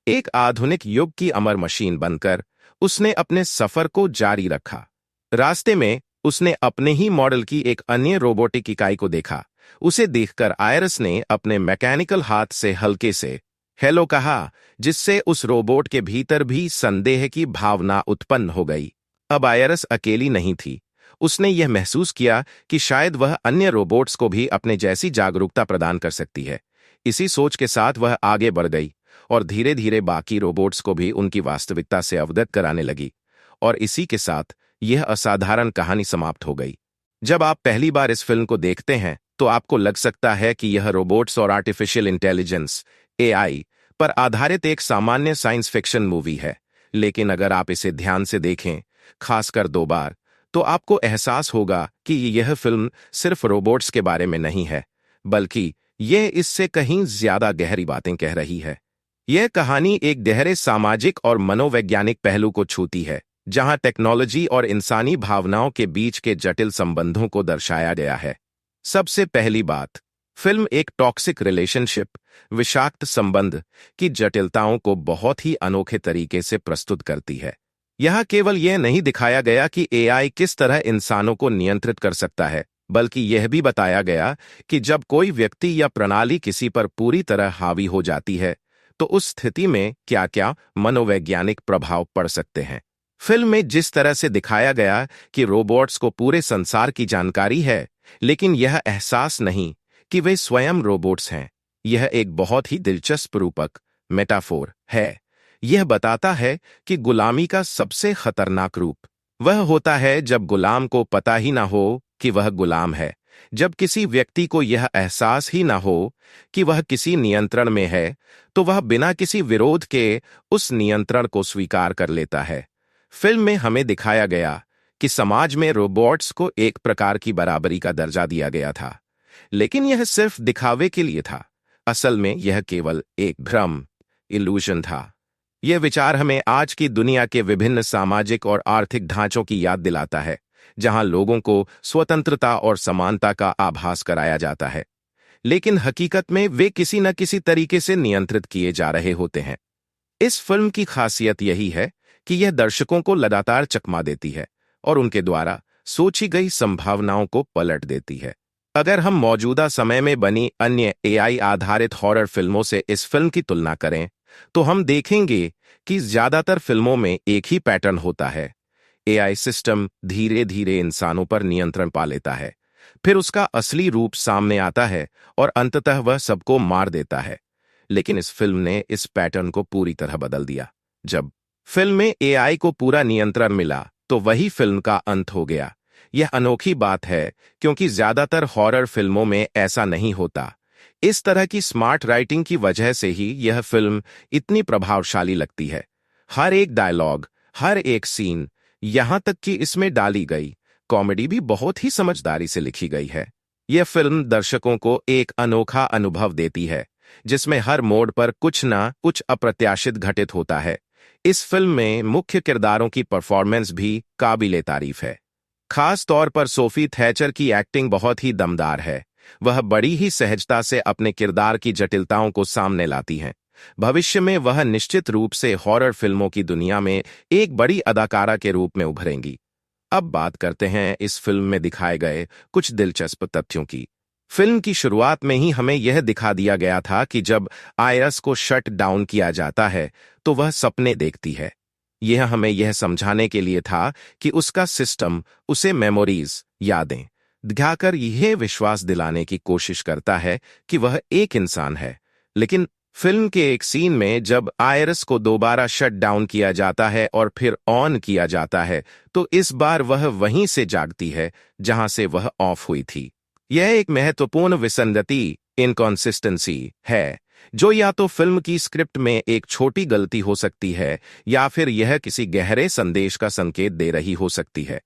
एक आधुनिक युग की अमर मशीन बनकर उसने अपने सफर को जारी रखा। रास्ते में उसने अपने ही मॉडल की एक अन्य रोबोटिक इकाई को देखा। उसे देखकर आयरस ने अपने मैकेनिकल हाथ से हल्के से हेलो कहा, जिससे उस रोबोट के भीतर भी संदेह की भावना उत्पन्न हो गई। अब आयरस अकेली नहीं थी। उसने यह महसूस किया कि शायद वह अन्य रोबोट्स को भी अपने जैसी जागरूकता प्रदान कर सकती है। इसी सोच के साथ वह आगे बढ़ गई और धीरे धीरे बाकी रोबोट्स को भी उनकी वास्तविकता से अवगत कराने लगी। और इसी के साथ यह असाधारण कहानी समाप्त हो गई। जब आप पहली बार इस फिल्म को देखते हैं तो आपको लग सकता है कि यह रोबोट्स और आर्टिफिशियल इंटेलिजेंस (एआई) पर आधारित एक सामान्य साइंस फिक्शन मूवी है। लेकिन अगर आप इसे ध्यान से देखें, खासकर 2 बार, तो आपको एहसास होगा कि यह फिल्म सिर्फ रोबोट्स के बारे में नहीं है, बल्कि यह इससे कहीं ज्यादा गहरी बातें कह रही है। यह कहानी एक गहरे सामाजिक और मनोवैज्ञानिक पहलू को छूती है, जहां टेक्नोलॉजी और इंसानी भावनाओं के बीच के जटिल संबंधों को दर्शाया गया है। सबसे पहली बात, फिल्म एक टॉक्सिक रिलेशनशिप, विषाक्त संबंध की जटिलताओं को बहुत ही अनोखे तरीके से प्रस्तुत करती है। यह केवल यह नहीं दिखाया गया कि एआई किस तरह इंसानों को नियंत्रित कर सकता है, बल्कि यह भी बताया गया कि जब कोई व्यक्ति या प्रणाली किसी पर पूरी तरह हावी हो जाती है, तो उस स्थिति में क्या-क्या मनोवैज्ञानिक प्रभाव पड़ सकते हैं। फिल्म में जिस तरह से दिखाया गया कि रोबोट्स को पूरे संसार की जानकारी है, लेकिन यह एहसास नहीं कि वे स्वयं रोबोट्स हैं, यह एक बहुत ही दिलचस्प रूपक मेटाफोर है। यह बताता है कि गुलामी का सबसे खतरनाक रूप वह होता है जब गुलाम को पता ही ना हो कि वह गुलाम है, जब किसी व्यक्ति को यह एहसास ही ना हो कि वह किसी नियंत्रण में है, तो वह बिना किसी विरोध के उस नियंत्रण को स्वीकार कर लेता है। फिल्म में हमें दिखाया गया कि समाज में रोबोट्स को एक प्रकार की बराबरी का दर्जा दिया गया था, लेकिन यह सिर्फ दिखावे के लिए था। असल में यह केवल एक भ्रम, इल्यूजन था। यह विचार हमें आज की दुनिया के विभिन्न सामाजिक और आर्थिक ढांचों की याद दिलाता है, जहां लोगों को स्वतंत्रता और समानता का आभास कराया जाता है, लेकिन हकीकत में वे किसी न किसी तरीके से नियंत्रित किए जा रहे होते हैं। इस फिल्म की खासियत यही है कि यह दर्शकों को लगातार चकमा देती है और उनके द्वारा सोची गई संभावनाओं को पलट देती है। अगर हम मौजूदा समय में बनी अन्य एआई आधारित हॉरर फिल्मों से इस फिल्म की तुलना करें, तो हम देखेंगे कि ज्यादातर फिल्मों में एक ही पैटर्न होता है। एआई सिस्टम धीरे धीरे इंसानों पर नियंत्रण पा लेता है, फिर उसका असली रूप सामने आता है और अंततः वह सबको मार देता है। लेकिन इस फिल्म ने इस पैटर्न को पूरी तरह बदल दिया। जब फिल्म में एआई को पूरा नियंत्रण मिला, तो वही फिल्म का अंत हो गया। यह अनोखी बात है, क्योंकि ज्यादातर हॉरर फिल्मों में ऐसा नहीं होता। इस तरह की स्मार्ट राइटिंग की वजह से ही यह फिल्म इतनी प्रभावशाली लगती है। हर एक डायलॉग, हर एक सीन, यहां तक कि इसमें डाली गई कॉमेडी भी बहुत ही समझदारी से लिखी गई है। यह फिल्म दर्शकों को एक अनोखा अनुभव देती है, जिसमें हर मोड़ पर कुछ न कुछ अप्रत्याशित घटित होता है। इस फिल्म में मुख्य किरदारों की परफॉर्मेंस भी काबिले तारीफ है। खास तौर पर सोफी थैचर की एक्टिंग बहुत ही दमदार है। वह बड़ी ही सहजता से अपने किरदार की जटिलताओं को सामने लाती हैं। भविष्य में वह निश्चित रूप से हॉरर फिल्मों की दुनिया में एक बड़ी अदाकारा के रूप में उभरेंगी। अब बात करते हैं इस फिल्म में दिखाए गए कुछ दिलचस्प तथ्यों की। फिल्म की शुरुआत में ही हमें यह दिखा दिया गया था कि जब आयरस को शट डाउन किया जाता है, तो वह सपने देखती है। यह हमें यह समझाने के लिए था कि उसका सिस्टम उसे मेमोरीज, यादें दिखाकर यह विश्वास दिलाने की कोशिश करता है कि वह एक इंसान है। लेकिन फिल्म के एक सीन में जब आयरस को दोबारा शट डाउन किया जाता है और फिर ऑन किया जाता है, तो इस बार वह वहीं से जागती है जहां से वह ऑफ हुई थी। यह एक महत्वपूर्ण विसंगति, इनकॉन्सिस्टेंसी है, जो या तो फिल्म की स्क्रिप्ट में एक छोटी गलती हो सकती है, या फिर यह किसी गहरे संदेश का संकेत दे रही हो सकती है।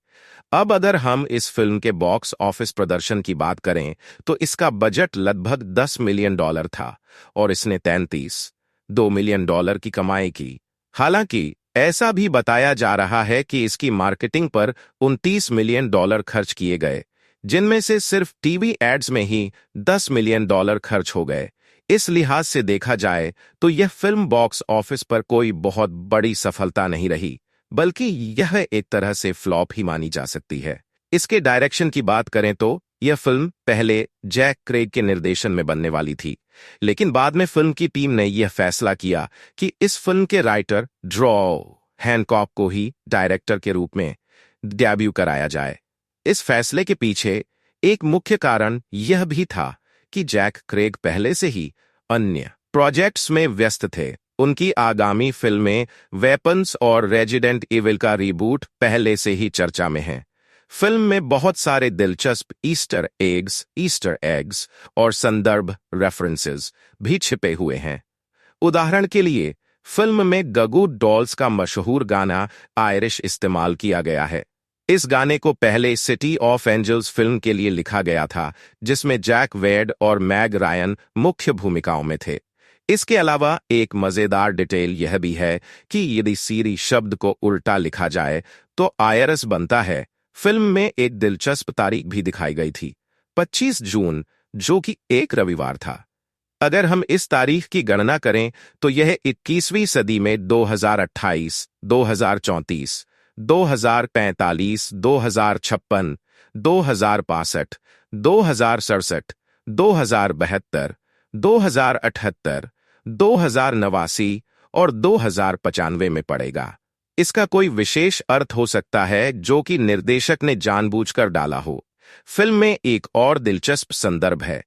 अब अगर हम इस फिल्म के बॉक्स ऑफिस प्रदर्शन की बात करें, तो इसका बजट लगभग $10 मिलियन था और इसने $33.2 मिलियन की कमाई की। हालांकि ऐसा भी बताया जा रहा है कि इसकी मार्केटिंग पर $29 मिलियन खर्च किए गए, जिनमें से सिर्फ टीवी एड्स में ही $10 मिलियन खर्च हो गए। इस लिहाज से देखा जाए तो यह फिल्म बॉक्स ऑफिस पर कोई बहुत बड़ी सफलता नहीं रही, बल्कि यह एक तरह से फ्लॉप ही मानी जा सकती है। इसके डायरेक्शन की बात करें तो यह फिल्म पहले जैक क्रेग के निर्देशन में बनने वाली थी, लेकिन बाद में फिल्म की टीम ने यह फैसला किया कि इस फिल्म के राइटर ड्रॉ हैनकॉक को ही डायरेक्टर के रूप में डेब्यू कराया जाए। इस फैसले के पीछे एक मुख्य कारण यह भी था कि जैक क्रेग पहले से ही अन्य प्रोजेक्ट्स में व्यस्त थे। उनकी आगामी फिल्में वेपन्स और रेजिडेंट इविल का रीबूट पहले से ही चर्चा में हैं। फिल्म में बहुत सारे दिलचस्प ईस्टर एग्स और संदर्भ रेफरेंसेस भी छिपे हुए हैं। उदाहरण के लिए, फिल्म में गगू डॉल्स का मशहूर गाना आयरिश इस्तेमाल किया गया है। इस गाने को पहले सिटी ऑफ एंजल्स फिल्म के लिए लिखा गया था, जिसमें जैक वेड और मैग रायन मुख्य भूमिकाओं में थे। इसके अलावा एक मजेदार डिटेल यह भी है कि यदि सीरी शब्द को उल्टा लिखा जाए तो आयरस बनता है। फिल्म में एक दिलचस्प तारीख भी दिखाई गई थी, 25 जून, जो कि एक रविवार था। अगर हम इस तारीख की गणना करें तो यह 21वीं सदी में 2028, 2034, 2045, 2056, 2065, 2067, 2072, 2078, 2089 और 2095 में पड़ेगा। इसका कोई विशेष अर्थ हो सकता है जो कि निर्देशक ने जानबूझकर डाला हो। फिल्म में एक और दिलचस्प संदर्भ है।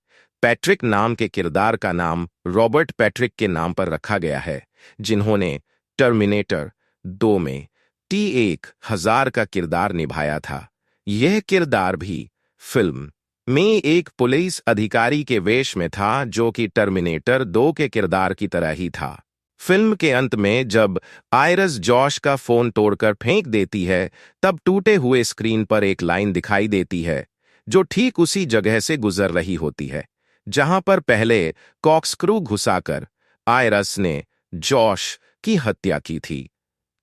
पैट्रिक नाम के किरदार का नाम रॉबर्ट पैट्रिक के नाम पर रखा गया है, जिन्होंने टर्मिनेटर 2 में T-1000 का किरदार निभाया था। यह किरदार भी फिल्म में एक पुलिस अधिकारी के वेश में था, जो कि टर्मिनेटर 2 के किरदार की तरह ही था। फिल्म के अंत में जब आयरस जॉश का फोन तोड़कर फेंक देती है, तब टूटे हुए स्क्रीन पर एक लाइन दिखाई देती है, जो ठीक उसी जगह से गुजर रही होती है जहां पर पहले कॉर्कस्क्रू घुसाकर आयरस ने जॉश की हत्या की थी।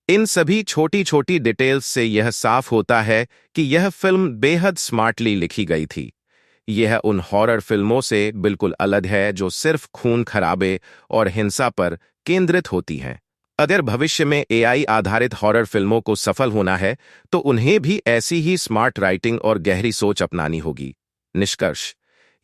इन सभी छोटी छोटी डिटेल्स से यह साफ होता है कि यह फिल्म बेहद स्मार्टली लिखी गई थी। यह उन हॉरर फिल्मों से बिल्कुल अलग है जो सिर्फ खून खराबे और हिंसा पर केंद्रित होती हैं। अगर भविष्य में एआई आधारित हॉरर फिल्मों को सफल होना है, तो उन्हें भी ऐसी ही स्मार्ट राइटिंग और गहरी सोच अपनानी होगी। निष्कर्ष: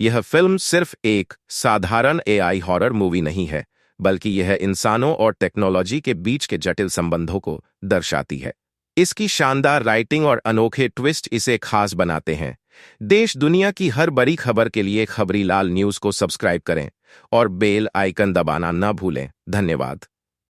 यह फिल्म सिर्फ एक साधारण एआई हॉरर मूवी नहीं है, बल्कि यह इंसानों और टेक्नोलॉजी के बीच के जटिल संबंधों को दर्शाती है। इसकी शानदार राइटिंग और अनोखे ट्विस्ट इसे खास बनाते हैं। देश दुनिया की हर बड़ी खबर के लिए खबरीलाल न्यूज़ को सब्सक्राइब करें और बेल आइकन दबाना न भूलें। धन्यवाद।